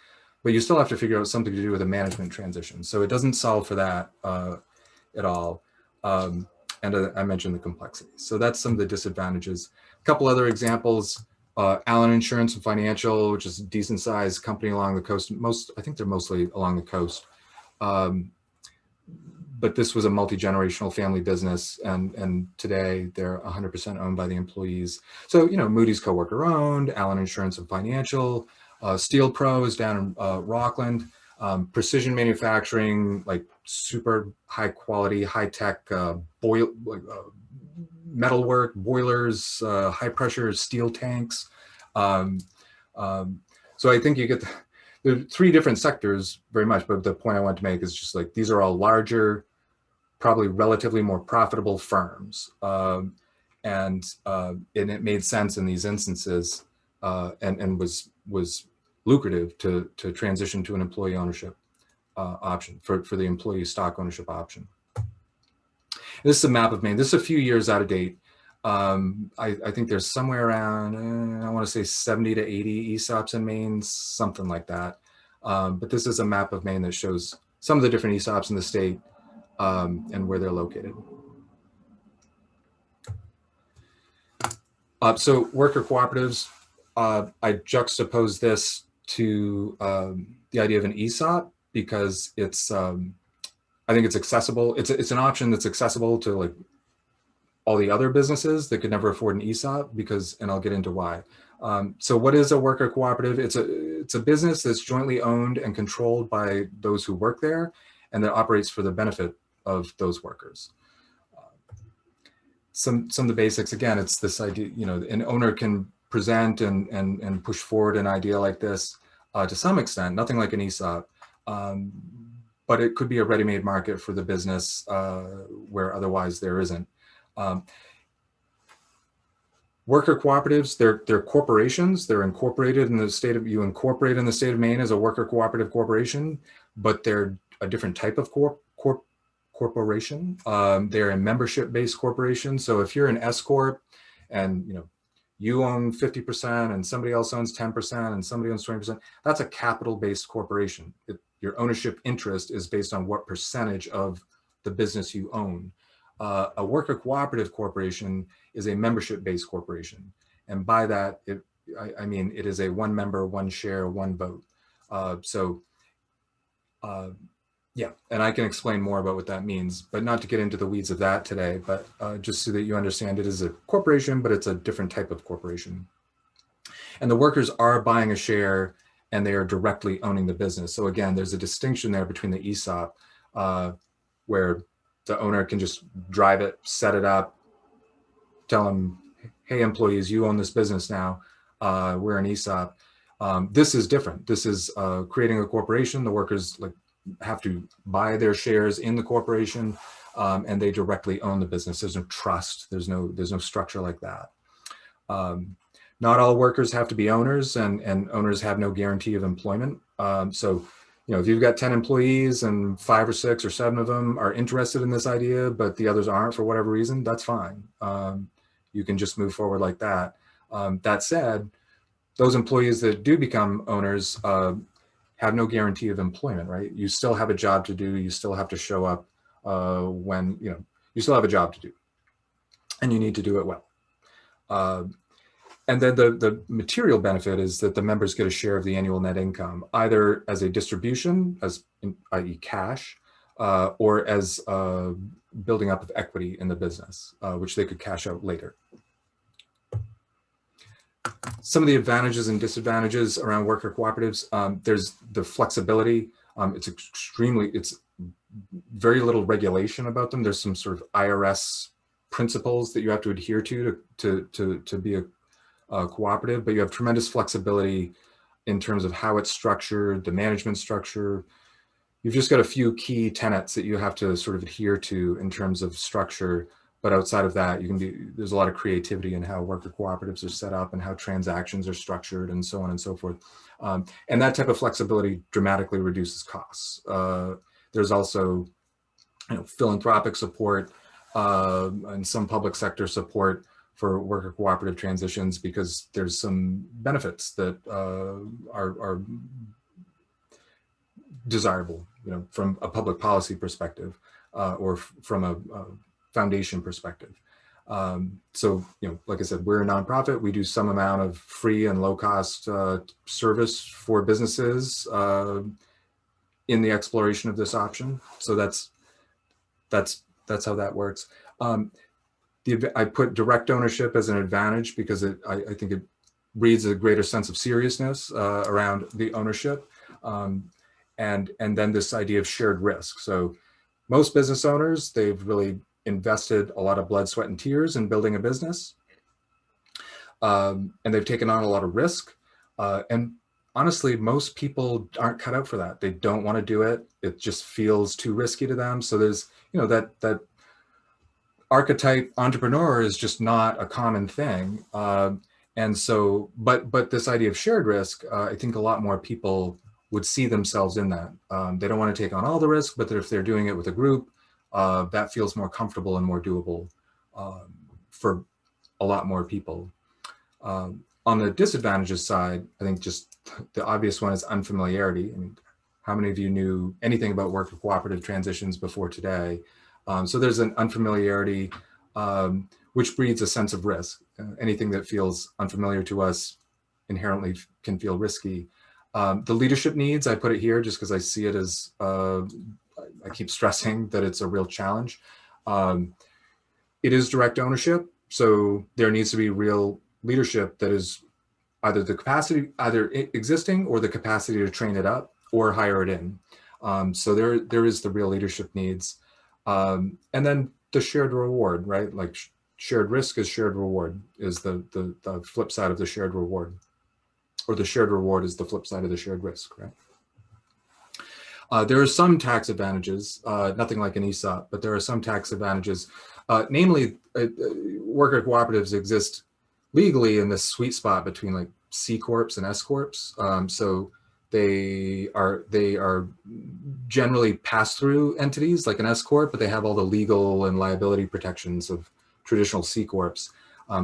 but you still have to figure out something to do with a management transition. So it doesn't solve for that at all. And I mentioned the complexity. So that's some of the disadvantages. A couple other examples, Allen Insurance and Financial, which is a decent sized company along the coast. I think they're mostly along the coast. But this was a multi-generational family business, and today they're 100% owned by the employees. So, you know, Moody's coworker owned, Allen Insurance and Financial, Steel Pro is down in Rockland, precision manufacturing, like super high quality, high tech metalwork, boilers, high pressure steel tanks. So I think you get there are three different sectors very much, but the point I want to make is just like, these are all larger, probably relatively more profitable firms. And it made sense in these instances and was lucrative to transition to an employee ownership option for the employee stock ownership option. This is a map of Maine. This is a few years out of date. I think there's somewhere around, I want to say 70 to 80 ESOPs in Maine, something like that. But this is a map of Maine that shows some of the different ESOPs in the state and where they're located. So worker cooperatives, I juxtapose this to the idea of an ESOP because it's, I think it's accessible. It's an option that's accessible to like all the other businesses that could never afford an ESOP because, and I'll get into why. So what is a worker cooperative? It's a business that's jointly owned and controlled by those who work there and that operates for the benefit of those workers. Some of the basics, again, it's this idea, you know, an owner can present and push forward an idea like this to some extent, nothing like an ESOP, but it could be a ready-made market for the business where otherwise there isn't. Worker cooperatives, they're corporations. They're incorporated in the state of, you incorporate in the state of Maine as a worker cooperative corporation, but they're a different type of corporation. They're a membership-based corporation. So if you're an S Corp and you own 50% and somebody else owns 10% and somebody owns 20%, that's a capital-based corporation. Your ownership interest is based on what percentage of the business you own. A worker cooperative corporation is a membership-based corporation. And by that, I mean, it is a one member, one share, one vote. Yeah, and I can explain more about what that means, but not to get into the weeds of that today, but just so that you understand it is a corporation, but it's a different type of corporation. And the workers are buying a share and they are directly owning the business. So again, there's a distinction there between the ESOP where the owner can just drive it, set it up, tell them, hey, employees, you own this business now. We're an ESOP. This is different. This is creating a corporation. The workers have to buy their shares in the corporation, and they directly own the business. There's no trust. There's no structure like that. Not all workers have to be owners, and owners have no guarantee of employment. So, if you've got 10 employees and 5 or 6 or 7 of them are interested in this idea, but the others aren't for whatever reason, that's fine. You can just move forward like that. That said, those employees that do become owners have no guarantee of employment, right? You still have a job to do. You still have to show up when, you still have a job to do, and you need to do it well. And then the material benefit is that the members get a share of the annual net income, either as a distribution, i.e. cash, or as building up of equity in the business, which they could cash out later. Some of the advantages and disadvantages around worker cooperatives, there's the flexibility. It's very little regulation about them. There's some sort of IRS principles that you have to adhere to be a cooperative, but you have tremendous flexibility in terms of how it's structured, the management structure. You've just got a few key tenets that you have to sort of adhere to in terms of structure, But outside of that, there's a lot of creativity in how worker cooperatives are set up and how transactions are structured and so on and so forth. And that type of flexibility dramatically reduces costs. There's also philanthropic support and some public sector support for worker cooperative transitions, because there's some benefits that are desirable, from a public policy perspective or from a foundation perspective. So, like I said, we're a nonprofit. We do some amount of free and low cost service for businesses in the exploration of this option. So that's how that works. I put direct ownership as an advantage because I think it breeds a greater sense of seriousness around the ownership. And then this idea of shared risk. So most business owners, they've really invested a lot of blood, sweat, and tears in building a business. And they've taken on a lot of risk. And honestly, most people aren't cut out for that. They don't want to do it. It just feels too risky to them. So there's, that archetype entrepreneur is just not a common thing. And so, but this idea of shared risk, I think a lot more people would see themselves in that. They don't want to take on all the risk, but if they're doing it with a group, that feels more comfortable and more doable for a lot more people. On the disadvantages side, I think just the obvious one is unfamiliarity. I mean, how many of you knew anything about worker cooperative transitions before today? So there's an unfamiliarity, which breeds a sense of risk. Anything that feels unfamiliar to us inherently can feel risky. The leadership needs, I put it here just because I see it as, I keep stressing that it's a real challenge. It is direct ownership, so there needs to be real leadership that is either the capacity, either existing or the capacity to train it up or hire it in. So there is the real leadership needs. And then the shared reward, right? Like shared risk is shared reward is the flip side of the shared reward, or the shared reward is the flip side of the shared risk, right? There are some tax advantages, nothing like an ESOP, but there are some tax advantages. Namely, worker cooperatives exist legally in this sweet spot between like C Corps and S Corps. So they are generally pass-through entities like an S Corp, but they have all the legal and liability protections of traditional C Corps.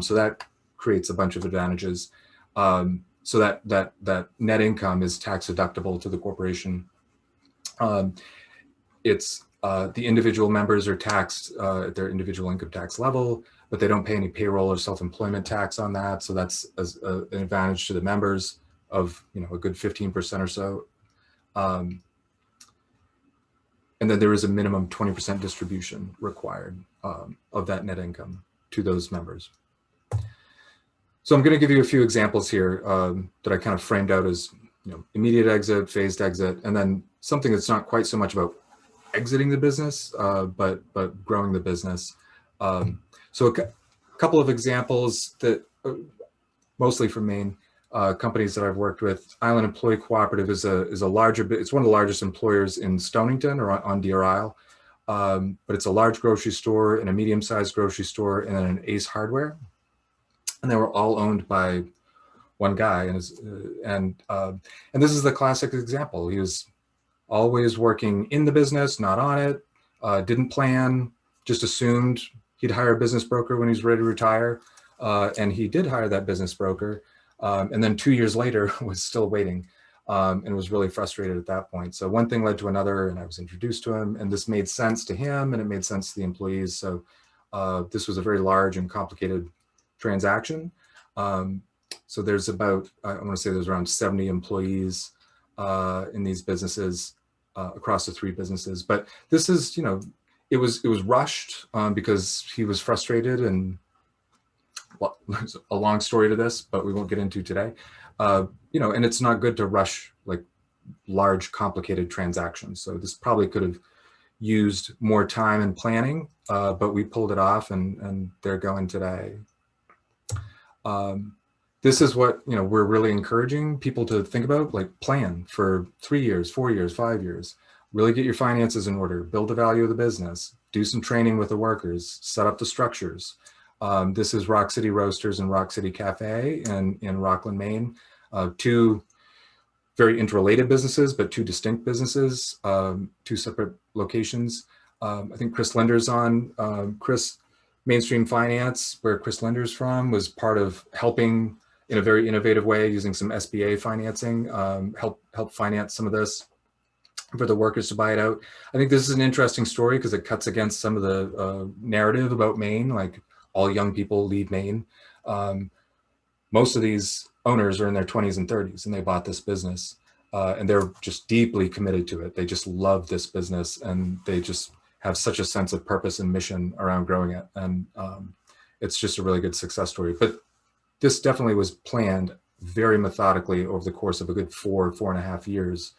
So that creates a bunch of advantages. So that net income is tax deductible to the corporation. The individual members are taxed at their individual income tax level, but they don't pay any payroll or self-employment tax on that. So that's an advantage to the members of a good 15% or so. And then there is a minimum 20% distribution required of that net income to those members. So I'm going to give you a few examples here that I kind of framed out as immediate exit, phased exit, and then something that's not quite so much about exiting the business, but growing the business. So a couple of examples that mostly from Maine companies that I've worked with. Island Employee Cooperative is a larger, it's one of the largest employers in Stonington or on Deer Isle, but it's a large grocery store and a medium-sized grocery store and then an Ace Hardware, and they were all owned by one guy. And this is the classic example. He was always working in the business, not on it, didn't plan, just assumed he'd hire a business broker when he's ready to retire. And he did hire that business broker. And then 2 years later was still waiting and was really frustrated at that point. So one thing led to another, and I was introduced to him, and this made sense to him and it made sense to the employees. So this was a very large and complicated transaction. So there's about, I want to say there's around 70 employees in these businesses across the 3 businesses. But this is, it was rushed because he was frustrated, and well, there's a long story to this, but we won't get into today. And it's not good to rush like large, complicated transactions. So this probably could have used more time and planning, but we pulled it off, and they're going today. This is what we're really encouraging people to think about, like plan for 3 years, 4 years, 5 years, really get your finances in order, build the value of the business, do some training with the workers, set up the structures. This is Rock City Roasters and Rock City Cafe in Rockland, Maine. Two very interrelated businesses, but two distinct businesses, two separate locations. I think Chris Linder's on. Chris, Mainstream Finance, where Chris Linder's from, was part of helping in a very innovative way using some SBA financing, help finance some of this for the workers to buy it out. I think this is an interesting story because it cuts against some of the narrative about Maine, like all young people leave Maine. Most of these owners are in their 20s and 30s and they bought this business and they're just deeply committed to it. They just love this business and they just have such a sense of purpose and mission around growing it. And it's just a really good success story. But this definitely was planned very methodically over the course of a good 4.5 years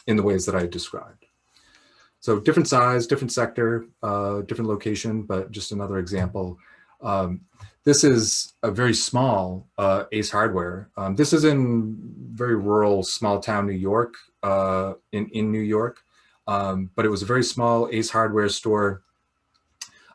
in the ways that I described. So different size, different sector, different location, but just another example. This is a very small Ace Hardware. This is in very rural, small town New York, in New York. But it was a very small Ace Hardware store.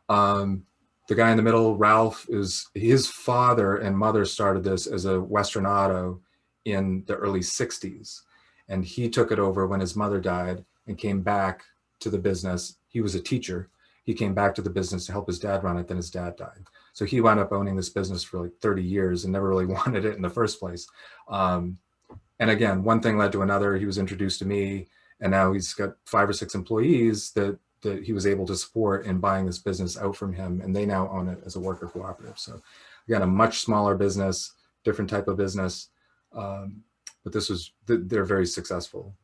The guy in the middle, Ralph, is his father and mother started this as a Western Auto in the early 60s. And he took it over when his mother died and came back to the business. He was a teacher. He came back to the business to help his dad run it, then his dad died. So he wound up owning this business for like 30 years and never really wanted it in the first place. And again, one thing led to another. He was introduced to me, and now he's got 5 or 6 employees that he was able to support in buying this business out from him, and they now own it as a worker cooperative. So again, a much smaller business, different type of business, but they're very successful.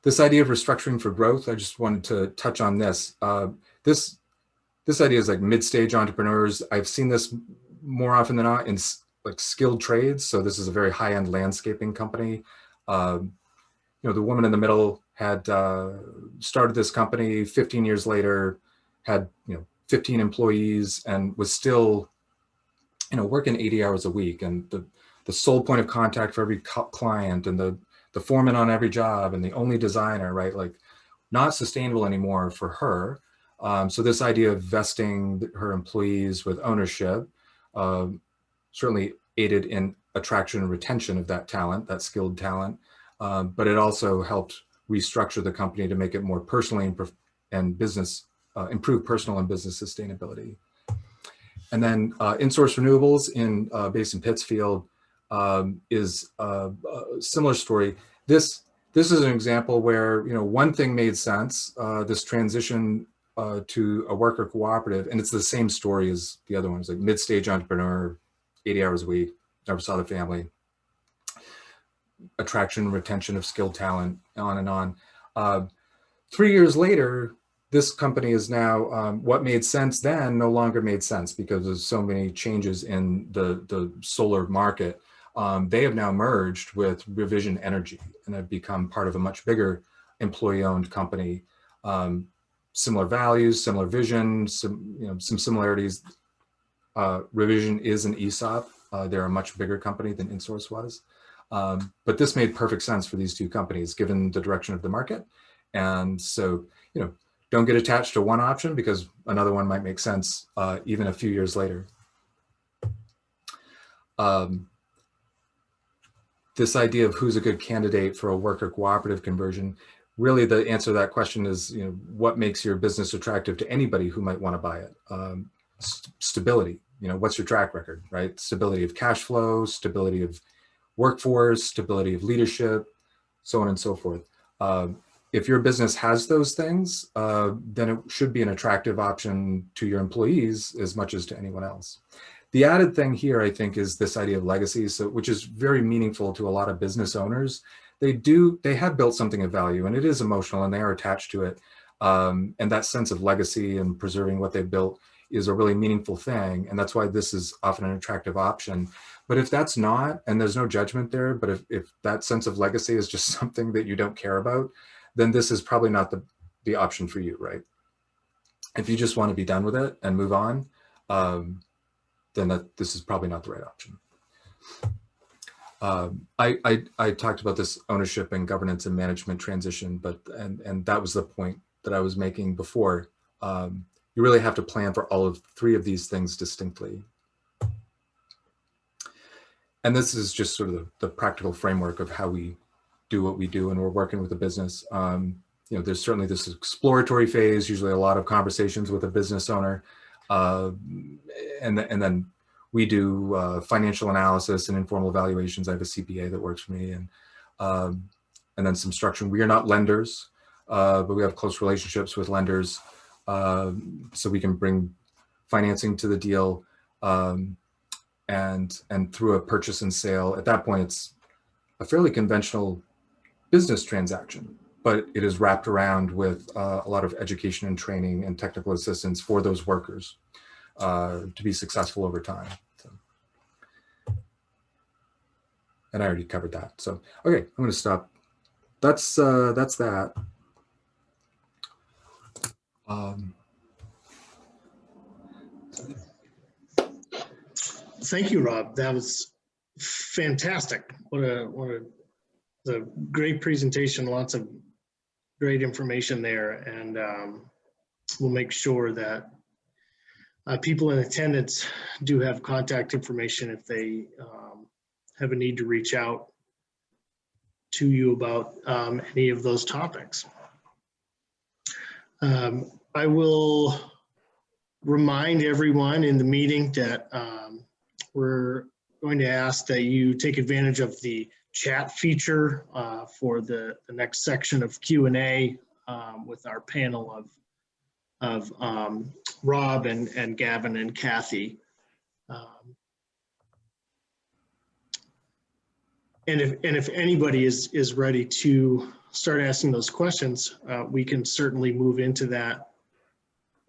This idea of restructuring for growth, I just wanted to touch on this. This idea is like mid-stage entrepreneurs. I've seen this more often than not in like skilled trades. So this is a very high-end landscaping company. The woman in the middle had started this company 15 years later, had 15 employees, and was still working 80 hours a week, and the sole point of contact for every client, and the foreman on every job, and the only designer, right? Like, not sustainable anymore for her. So this idea of vesting her employees with ownership certainly aided in attraction and retention of that talent, that skilled talent. But it also helped restructure the company to make it more personally and business, improve personal and business sustainability. And then InSource Renewables based in Pittsfield is a similar story. This is an example where one thing made sense, this transition to a worker cooperative, and it's the same story as the other ones, like mid-stage entrepreneur, 80 hours a week, never saw the family, attraction, retention of skilled talent, on and on. 3 years later, this company is now, what made sense then no longer made sense because of so many changes in the solar market. They have now merged with Revision Energy and have become part of a much bigger employee-owned company. Similar values, similar vision, some similarities. Revision is an ESOP. They're a much bigger company than InSource was. But this made perfect sense for these two companies, given the direction of the market. And so, don't get attached to one option because another one might make sense even a few years later. This idea of who's a good candidate for a worker cooperative conversion, really the answer to that question is, what makes your business attractive to anybody who might want to buy it? Stability, what's your track record, right? Stability of cash flow, stability of workforce, stability of leadership, so on and so forth. If your business has those things, then it should be an attractive option to your employees as much as to anyone else. The added thing here, I think, is this idea of legacy, which is very meaningful to a lot of business owners. They have built something of value, and it is emotional, and they are attached to it. And that sense of legacy and preserving what they've built is a really meaningful thing. And that's why this is often an attractive option. But if that's not, and there's no judgment there, but if that sense of legacy is just something that you don't care about, then this is probably not the option for you, right? If you just want to be done with it and move on, then this is probably not the right option. I talked about this ownership and governance and management transition, but and that was the point that I was making before. You really have to plan for all of three of these things distinctly. And this is just sort of the practical framework of how we do what we do, and we're working with a business. You know, there's certainly this exploratory phase, usually a lot of conversations with a business owner, and then we do financial analysis and informal evaluations. I have a CPA that works for me, and then some structuring. We are not lenders, but we have close relationships with lenders, so we can bring financing to the deal, and through a purchase and sale. At that point, it's a fairly conventional business transaction, but it is wrapped around with a lot of education and training and technical assistance for those workers to be successful over time. So, and I already covered that. So, okay, I'm going to stop. That's that. Thank you, Rob. That was fantastic. What a great presentation. Lots of great information there, and we'll make sure that people in attendance do have contact information if they have a need to reach out to you about any of those topics. I will remind everyone in the meeting that we're going to ask that you take advantage of the chat feature for the next section of Q&A with our panel of Rob and Gavin and Cathy. And if anybody is ready to start asking those questions, we can certainly move into that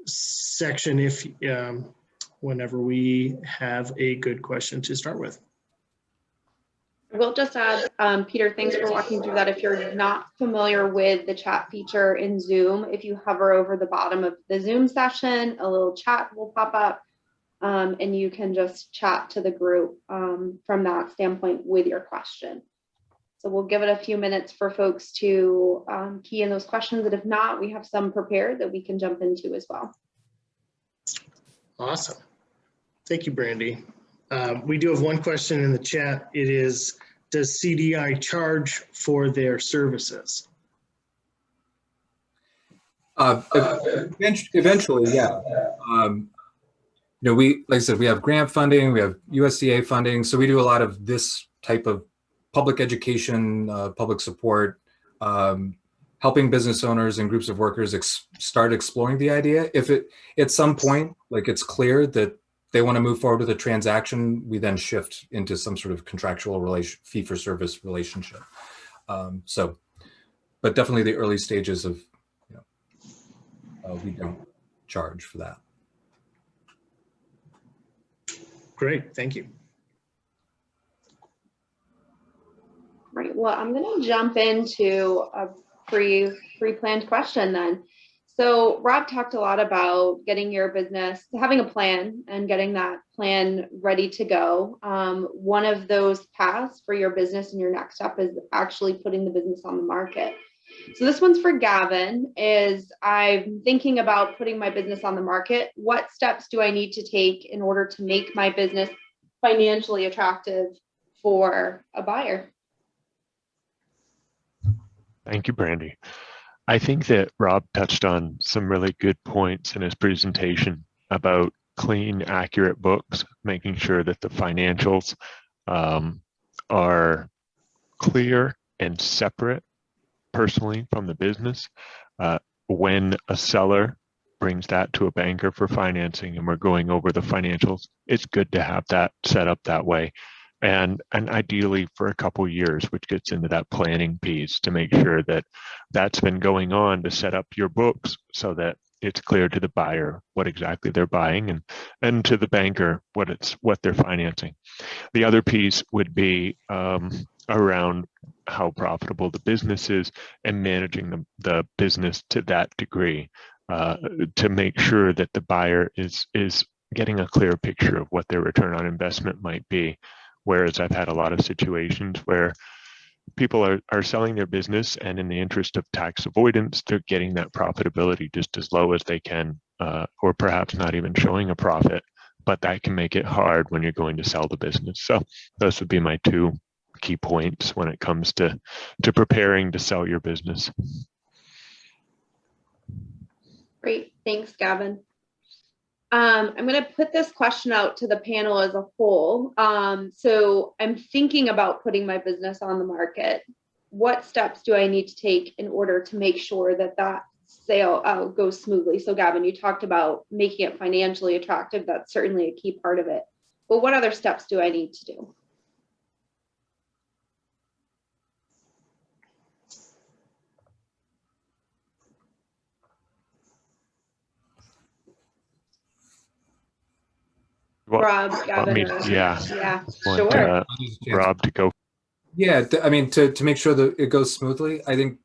section if whenever we have a good question to start with. I will just add, Peter, thanks for walking through that. If you're not familiar with the chat feature in Zoom, if you hover over the bottom of the Zoom session, a little chat will pop up, and you can just chat to the group from that standpoint with your question. So we'll give it a few minutes for folks to key in those questions, and if not, we have some prepared that we can jump into as well. Awesome. Thank you, Brandy. We do have one question in the chat. It is, does CDI charge for their services? Eventually, yeah. You know, like I said, we have grant funding, we have USDA funding, so we do a lot of this type of public education, public support, helping business owners and groups of workers start exploring the idea. If it at some point, like it's clear that they want to move forward with a transaction, we then shift into some sort of contractual fee-for-service relationship. So, but definitely the early stages of, you know, we don't charge for that. Great, thank you. Right, well, I'm going to jump into a pre-planned question then. So Rob talked a lot about getting your business, having a plan and getting that plan ready to go. One of those paths for your business and your next step is actually putting the business on the market. So this one's for Gavin, is I'm thinking about putting my business on the market. What steps do I need to take in order to make my business financially attractive for a buyer? Thank you, Brandy. I think that Rob touched on some really good points in his presentation about clean, accurate books, making sure that the financials are clear and separate personally from the business. When a seller brings that to a banker for financing and we're going over the financials, it's good to have that set up that way. And ideally for a couple of years, which gets into that planning piece to make sure that that's been going on to set up your books so that it's clear to the buyer what exactly they're buying and to the banker what they're financing. The other piece would be around how profitable the business is and managing the business to that degree to make sure that the buyer is getting a clear picture of what their return on investment might be Whereas I've had a lot of situations where people are selling their business, and in the interest of tax avoidance, they're getting that profitability just as low as they can, or perhaps not even showing a profit. But that can make it hard when you're going to sell the business. So those would be my two key points when it comes to preparing to sell your business. Great, thanks, Gavin. I'm going to put this question out to the panel as a whole. So I'm thinking about putting my business on the market. What steps do I need to take in order to make sure that that sale goes smoothly? So Gavin, you talked about making it financially attractive. That's certainly a key part of it. But what other steps do I need to do? Rob, Gavin, yeah, sure. Rob to go. Yeah, I mean, to make sure that it goes smoothly, I think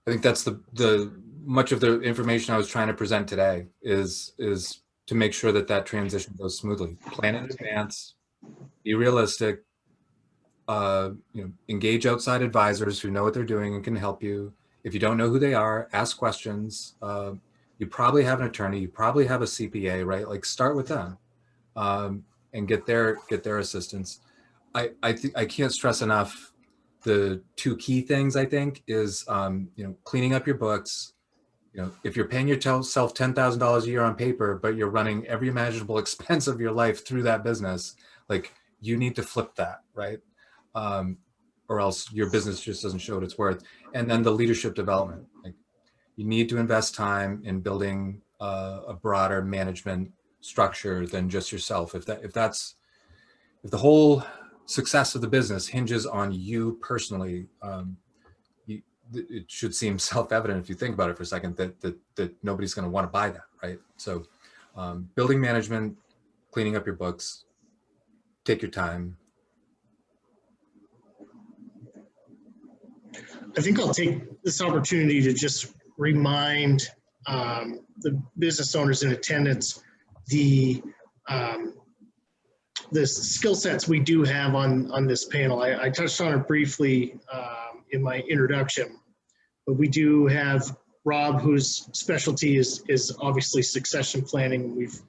that's the much of the information I was trying to present today is to make sure that that transition goes smoothly. Plan in advance, be realistic, engage outside advisors who know what they're doing and can help you. If you don't know who they are, ask questions. You probably have an attorney, you probably have a CPA, right? Like start with them and get their assistance. I think I can't stress enough the two key things. I think is cleaning up your books. If you're paying yourself $10,000 a year on paper, but you're running every imaginable expense of your life through that business, like you need to flip that, right? Or else your business just doesn't show what it's worth. And then the leadership development, like you need to invest time in building a broader management structure than just yourself. If the whole success of the business hinges on you personally, it should seem self-evident if you think about it for a second that nobody's going to want to buy that, right? So building management, cleaning up your books, take your time. I think I'll take this opportunity to just remind the business owners in attendance the skill sets we do have on this panel. I touched on it briefly in my introduction, but we do have Rob, whose specialty is obviously succession planning. We've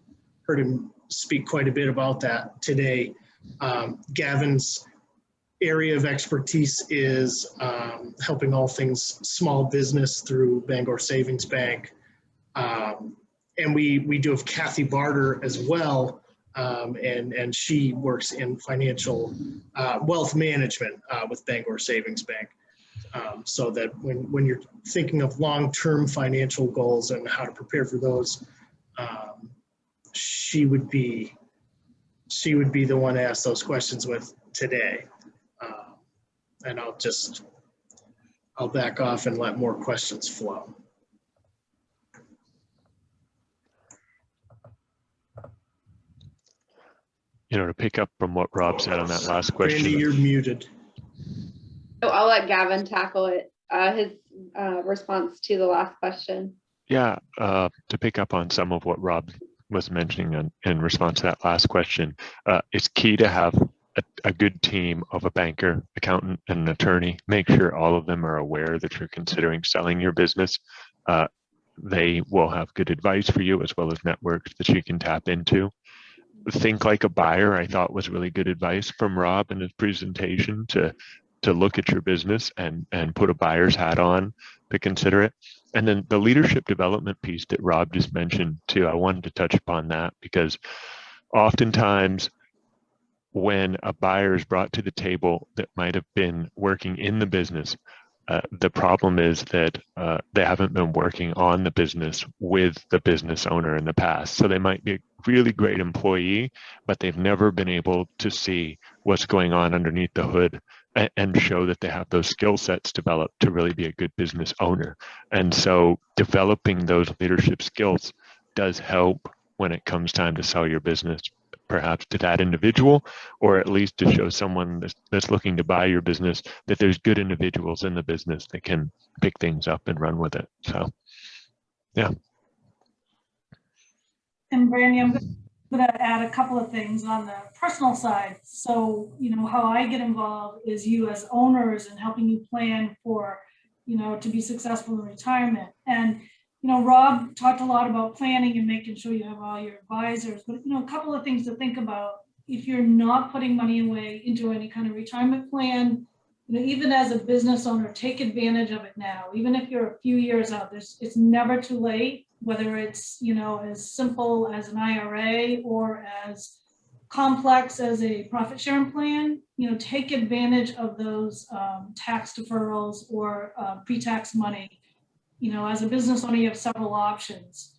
heard him speak quite a bit about that today. Gavin's area of expertise is helping all things small business through Bangor Savings Bank. And we do have Cathy Barter as well, and she works in financial wealth management with Bangor Savings Bank. So that when you're thinking of long-term financial goals and how to prepare for those, she would be the one to ask those questions with today. And I'll back off and let more questions flow. To pick up from what Rob said on that last question. Randy, you're muted. So I'll let Gavin tackle it, his response to the last question. Yeah, to pick up on some of what Rob was mentioning in response to that last question, it's key to have a good team of a banker, accountant, and an attorney. Make sure all of them are aware that you're considering selling your business. They will have good advice for you as well as networks that you can tap into. Think like a buyer, I thought was really good advice from Rob in his presentation to look at your business and put a buyer's hat on to consider it. And then the leadership development piece that Rob just mentioned too, I wanted to touch upon that because oftentimes when a buyer is brought to the table that might have been working in the business, the problem is that they haven't been working on the business with the business owner in the past. So they might be a really great employee, but they've never been able to see what's going on underneath the hood and show that they have those skill sets developed to really be a good business owner. And so developing those leadership skills does help when it comes time to sell your business, perhaps to that individual, or at least to show someone that's looking to buy your business that there's good individuals in the business that can pick things up and run with it. So, yeah. And Brandy, I'm going to going to add a couple of things on the personal side. So, how I get involved is you as owners and helping you plan for, to be successful in retirement. And, Rob talked a lot about planning and making sure you have all your advisors, but, a couple of things to think about. If you're not putting money away into any kind of retirement plan, even as a business owner, take advantage of it now. Even if you're a few years out, it's never too late, whether it's, as simple as an IRA or as complex as a profit sharing plan. Take advantage of those tax deferrals or pre-tax money. As a business owner, you have several options.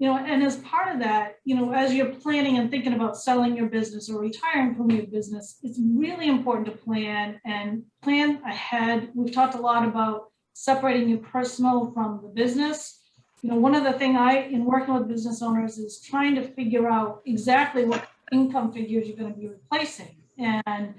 And as part of that, as you're planning and thinking about selling your business or retiring from your business, it's really important to plan ahead. We've talked a lot about separating your personal from the business. One of the things in working with business owners is trying to figure out exactly what income figures you're going to be replacing. And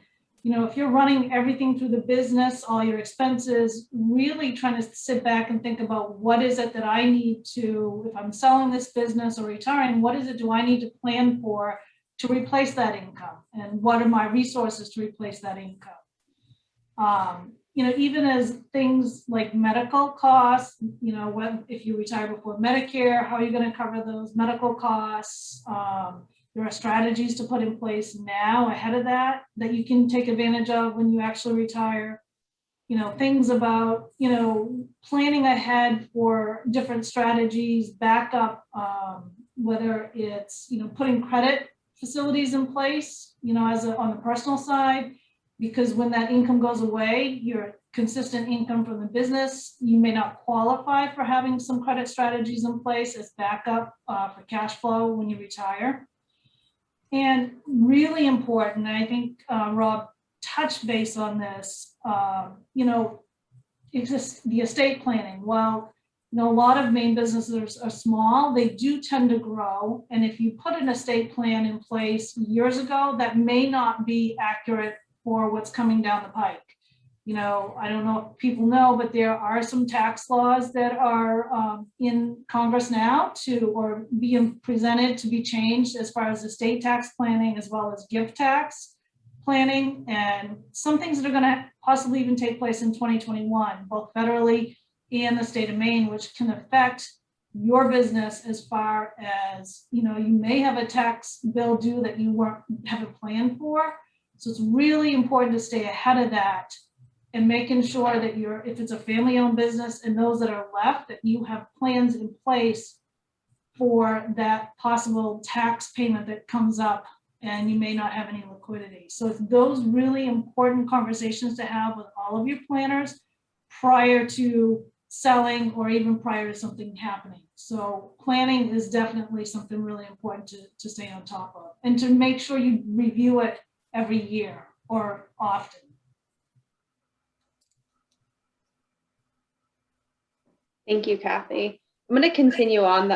if you're running everything through the business, all your expenses, really trying to sit back and think about what is it that I need to, if I'm selling this business or retiring, what is it do I need to plan for to replace that income? And what are my resources to replace that income? Even as things like medical costs, if you retire before Medicare, how are you going to cover those medical costs? There are strategies to put in place now ahead of that you can take advantage of when you actually retire. Things about, planning ahead for different strategies, backup, whether it's, putting credit facilities in place, on the personal side, because when that income goes away, your consistent income from the business, you may not qualify for having some credit strategies in place as backup for cash flow when you retire. And really important, I think Rob touched base on this, it's just the estate planning. While a lot of Maine businesses are small, they do tend to grow. And if you put an estate plan in place years ago, that may not be accurate for what's coming down the pike. I don't know if people know, but there are some tax laws that are in Congress now or being presented to be changed as far as estate tax planning, as well as gift tax planning, and some things that are going to possibly even take place in 2021, both federally and the state of Maine, which can affect your business as far as, you may have a tax bill due that you haven't planned for. So it's really important to stay ahead of that and making sure that if it's a family-owned business and those that are left, that you have plans in place for that possible tax payment that comes up and you may not have any liquidity. So it's those really important conversations to have with all of your planners prior to selling or even prior to something happening. So planning is definitely something really important to stay on top of and to make sure you review it every year or often. Thank you, Cathy. I'm going to continue along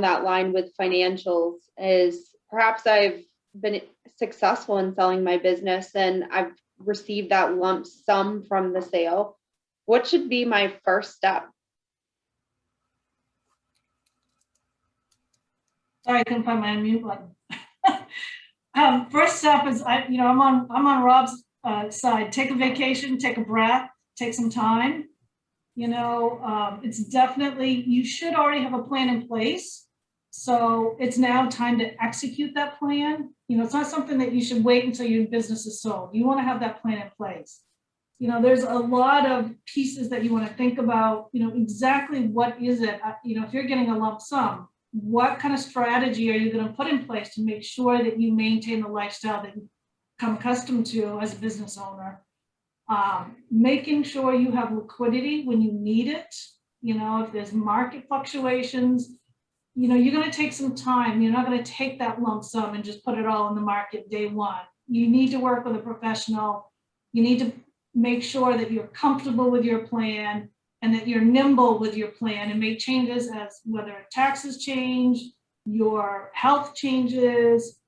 that line with financials. Is perhaps I've been successful in selling my business and I've received that lump sum from the sale. What should be my first step? Sorry, I couldn't find my unmute button. First step is I'm on Rob's side. Take a vacation, take a breath, take some time. It's definitely, you should already have a plan in place. So it's now time to execute that plan. It's not something that you should wait until your business is sold. You want to have that plan in place. There's a lot of pieces that you want to think about, exactly what is it, if you're getting a lump sum, what kind of strategy are you going to put in place to make sure that you maintain the lifestyle that you become accustomed to as a business owner? Making sure you have liquidity when you need it. If there's market fluctuations, you're going to take some time. You're not going to take that lump sum and just put it all in the market day one. You need to work with a professional. You need to make sure that you're comfortable with your plan and that you're nimble with your plan and make changes as whether taxes change, your health changes,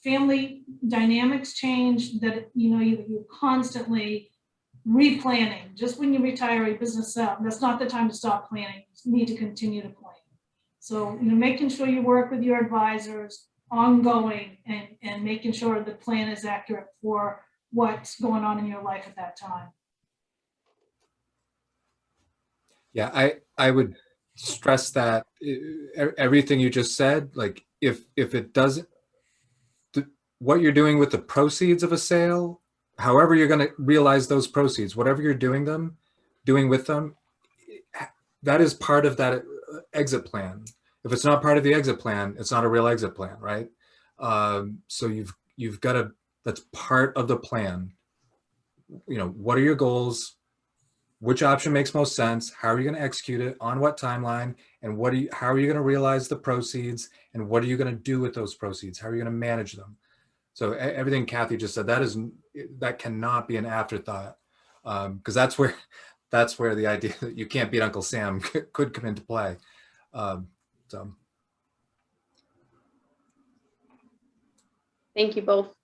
family dynamics change, that you're constantly replanning. Just when you retire a business out, that's not the time to stop planning. You need to continue to plan. So making sure you work with your advisors ongoing and making sure the plan is accurate for what's going on in your life at that time. Yeah, I would stress that everything you just said, like if it doesn't, what you're doing with the proceeds of a sale, however you're going to realize those proceeds, whatever you're doing with them, that is part of that exit plan. If it's not part of the exit plan, it's not a real exit plan, right? So you've got to, that's part of the plan. You know, what are your goals? Which option makes most sense? How are you going to execute it? On what timeline? And how are you going to realize the proceeds? And what are you going to do with those proceeds? How are you going to manage them? So everything Cathy just said, that cannot be an afterthought, because that's where the idea that you can't beat Uncle Sam could come into play. So. Thank you both.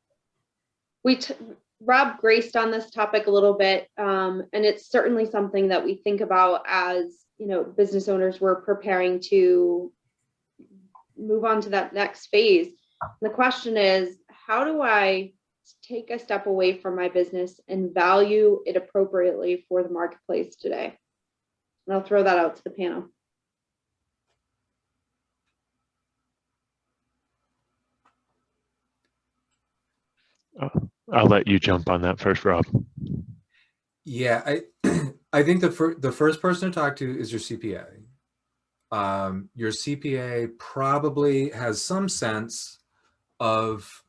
Rob graced on this topic a little bit, and it's certainly something that we think about as, you know, business owners. We're preparing to move on to that next phase. The question is, how do I take a step away from my business and value it appropriately for the marketplace today? And I'll throw that out to the panel. I'll let you jump on that first, Rob. Yeah, I think the first person to talk to is your CPA. Your CPA probably has some sense of,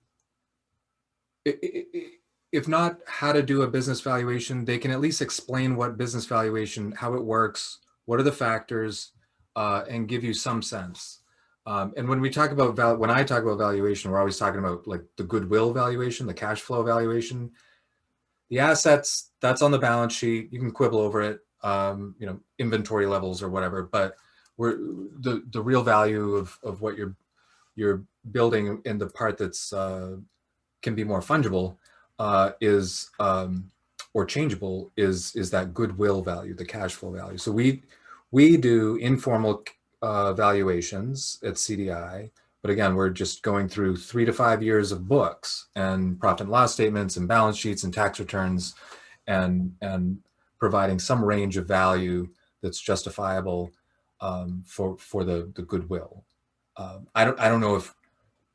if not how to do a business valuation, they can at least explain what business valuation, how it works, what are the factors, and give you some sense. And when we talk about when I talk about valuation, we're always talking about like the goodwill valuation, the cash flow valuation. The assets, that's on the balance sheet. You can quibble over it, you know, inventory levels or whatever. But the real value of what you're building in the part that's can be more fungible is or changeable is that goodwill value, the cash flow value. So we do informal valuations at CDI, but again, we're just going through 3 to 5 years of books and profit and loss statements and balance sheets and tax returns, and providing some range of value that's justifiable for the goodwill. I don't know if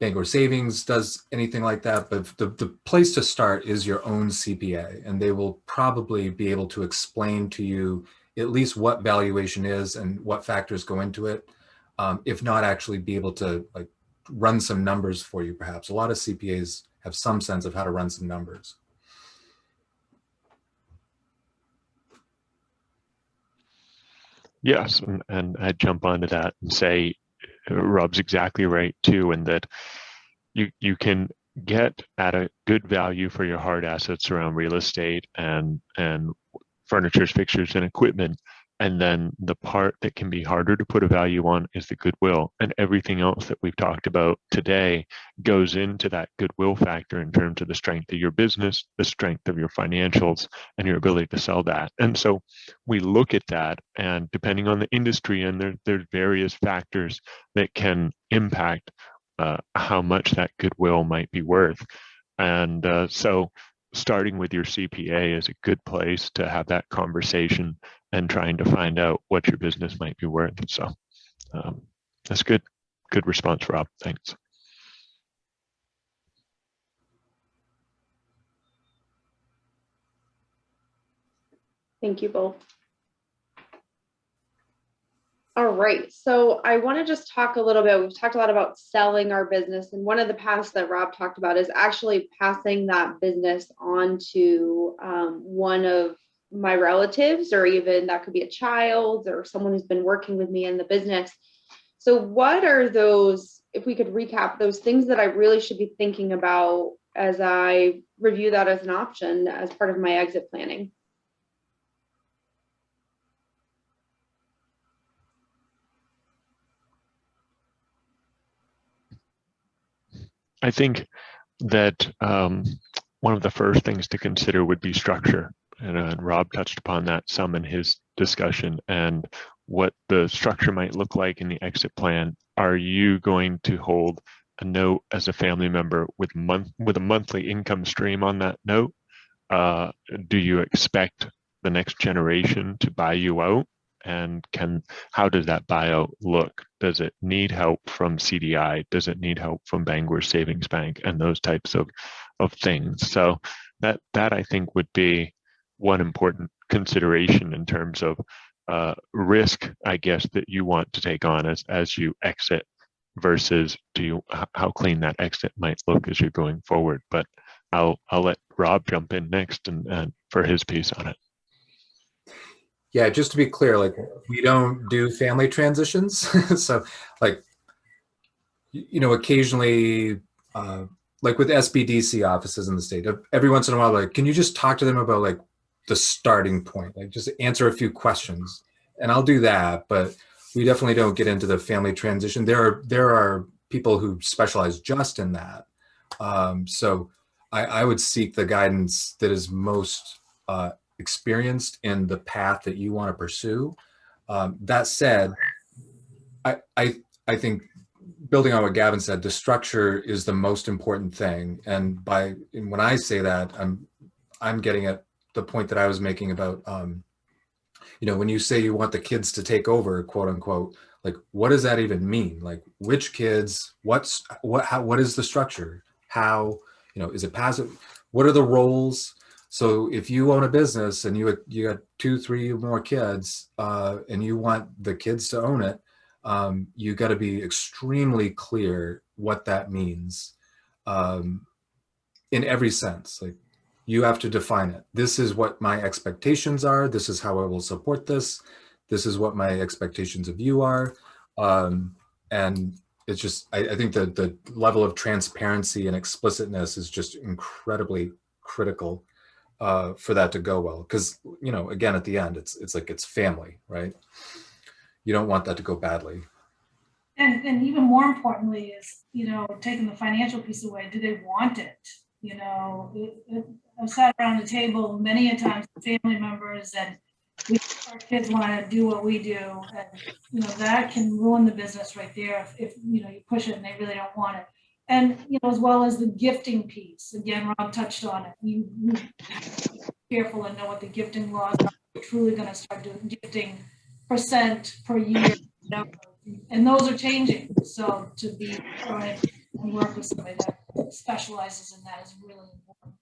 Bangor Savings does anything like that, but the place to start is your own CPA, and they will probably be able to explain to you at least what valuation is and what factors go into it. If not, actually be able to like run some numbers for you, perhaps. A lot of CPAs have some sense of how to run some numbers. Yes, and I'd jump onto that and say Rob's exactly right too, and that you can get at a good value for your hard assets around real estate and furniture, fixtures, and equipment. And then the part that can be harder to put a value on is the goodwill. And everything else that we've talked about today goes into that goodwill factor in terms of the strength of your business, the strength of your financials, and your ability to sell that. And so we look at that, and depending on the industry, and there's various factors that can impact how much that goodwill might be worth. And so starting with your CPA is a good place to have that conversation and trying to find out what your business might be worth. So that's good. Good response, Rob. Thanks. Thank you both. All right, so I want to just talk a little bit. We've talked a lot about selling our business, and one of the paths that Rob talked about is actually passing that business on to one of my relatives, or even that could be a child or someone who's been working with me in the business. So what are those, if we could recap, those things that I really should be thinking about as I review that as an option as part of my exit planning? I think that one of the first things to consider would be structure. And Rob touched upon that some in his discussion, and what the structure might look like in the exit plan. Are you going to hold a note as a family member with a monthly income stream on that note, do you expect the next generation to buy you out? And how does that buyout look? Does it need help from CDI? Does it need help from Bangor Savings Bank and those types of things? So that I think would be one important consideration in terms of risk, I guess, that you want to take on as you exit versus how clean that exit might look as you're going forward. But I'll let Rob jump in next and for his piece on it. Yeah, just to be clear, like we don't do family transitions. So like, occasionally, like with SBDC offices in the state, every once in a while, like, can you just talk to them about like the starting point, like just answer a few questions, and I'll do that. But we definitely don't get into the family transition. There are people who specialize just in that. So I would seek the guidance that is most experienced in the path that you want to pursue. That said, I think building on what Gavin said, the structure is the most important thing. And when I say that, I'm getting at the point that I was making about, when you say you want the kids to take over, quote unquote, like, what does that even mean? Like, which kids, what is the structure? How, is it passive? What are the roles? So if you own a business and you got 2, 3 more kids, and you want the kids to own it, you got to be extremely clear what that means, in every sense. Like, you have to define it. This is what my expectations are. This is how I will support this. This is what my expectations of you are. And it's just, I think that the level of transparency and explicitness is just incredibly critical for that to go well. Because, again, at the end, it's like it's family, right? You don't want that to go badly. And even more importantly is, taking the financial piece away, do they want it? I've sat around the table many a times with family members, and our kids want to do what we do, and that can ruin the business right there if you push it and they really don't want it. And as well as the gifting piece, again, Rob touched on it. You have to be careful and know what the gifting laws are. You're truly going to start doing gifting % per year, and those are changing. So to be and work with somebody that specializes in that is really important.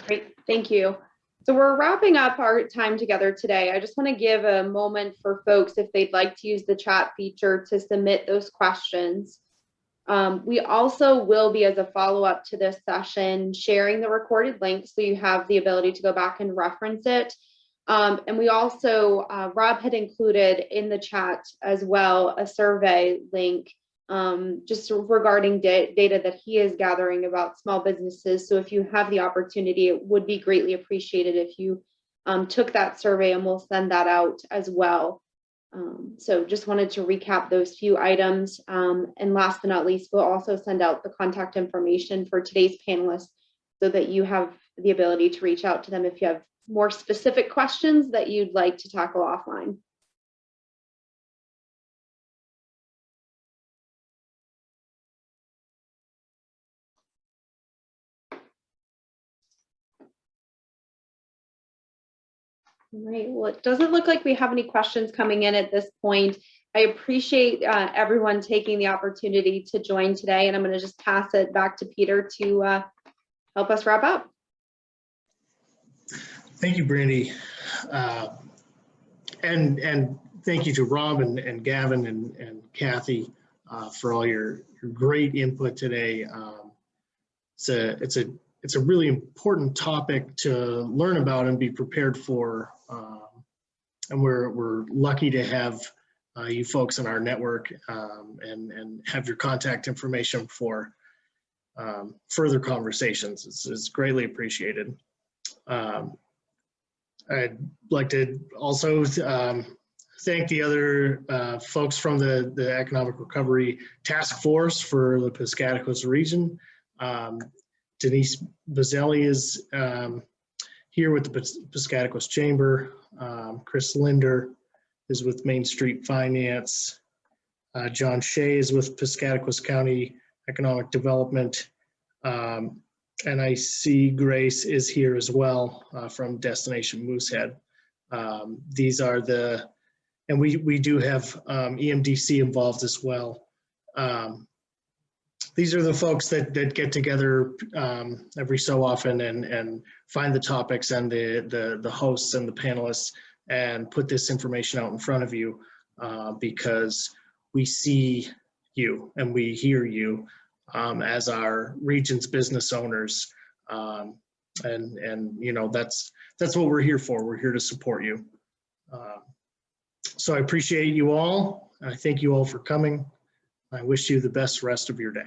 Great, thank you. So we're wrapping up our time together today. I just want to give a moment for folks if they'd like to use the chat feature to submit those questions. We also will be, as a follow-up to this session, sharing the recorded link so you have the ability to go back and reference it. And we also, Rob had included in the chat as well a survey link just regarding data that he is gathering about small businesses. So if you have the opportunity, it would be greatly appreciated if you took that survey, and we'll send that out as well. So just wanted to recap those few items. And last but not least, we'll also send out the contact information for today's panelists so that you have the ability to reach out to them if you have more specific questions that you'd like to tackle offline. All right, well, it doesn't look like we have any questions coming in at this point. I appreciate everyone taking the opportunity to join today, and I'm going to just pass it back to Peter to help us wrap up. Thank you, Brandy. And thank you to Rob and Gavin and Cathy for all your great input today. It's a really important topic to learn about and be prepared for. And we're lucky to have you folks in our network and have your contact information for further conversations. It's greatly appreciated. I'd like to also thank the other folks from the Economic Recovery Task Force for the Piscataquis region. Denise Bazzelli is here with the Piscataquis Chamber, Chris Linder, is with Main Street Finance. John Shea is with Piscataquis County Economic Development. And I see Grace is here as well from Destination Moosehead. These are the, and we do have EMDC involved as well. These are the folks that get together every so often and find the topics and the hosts and the panelists and put this information out in front of you because we see you and we hear you as our region's business owners. And you know, that's what we're here for. We're here to support you. So I appreciate you all. I thank you all for coming. I wish you the best rest of your day.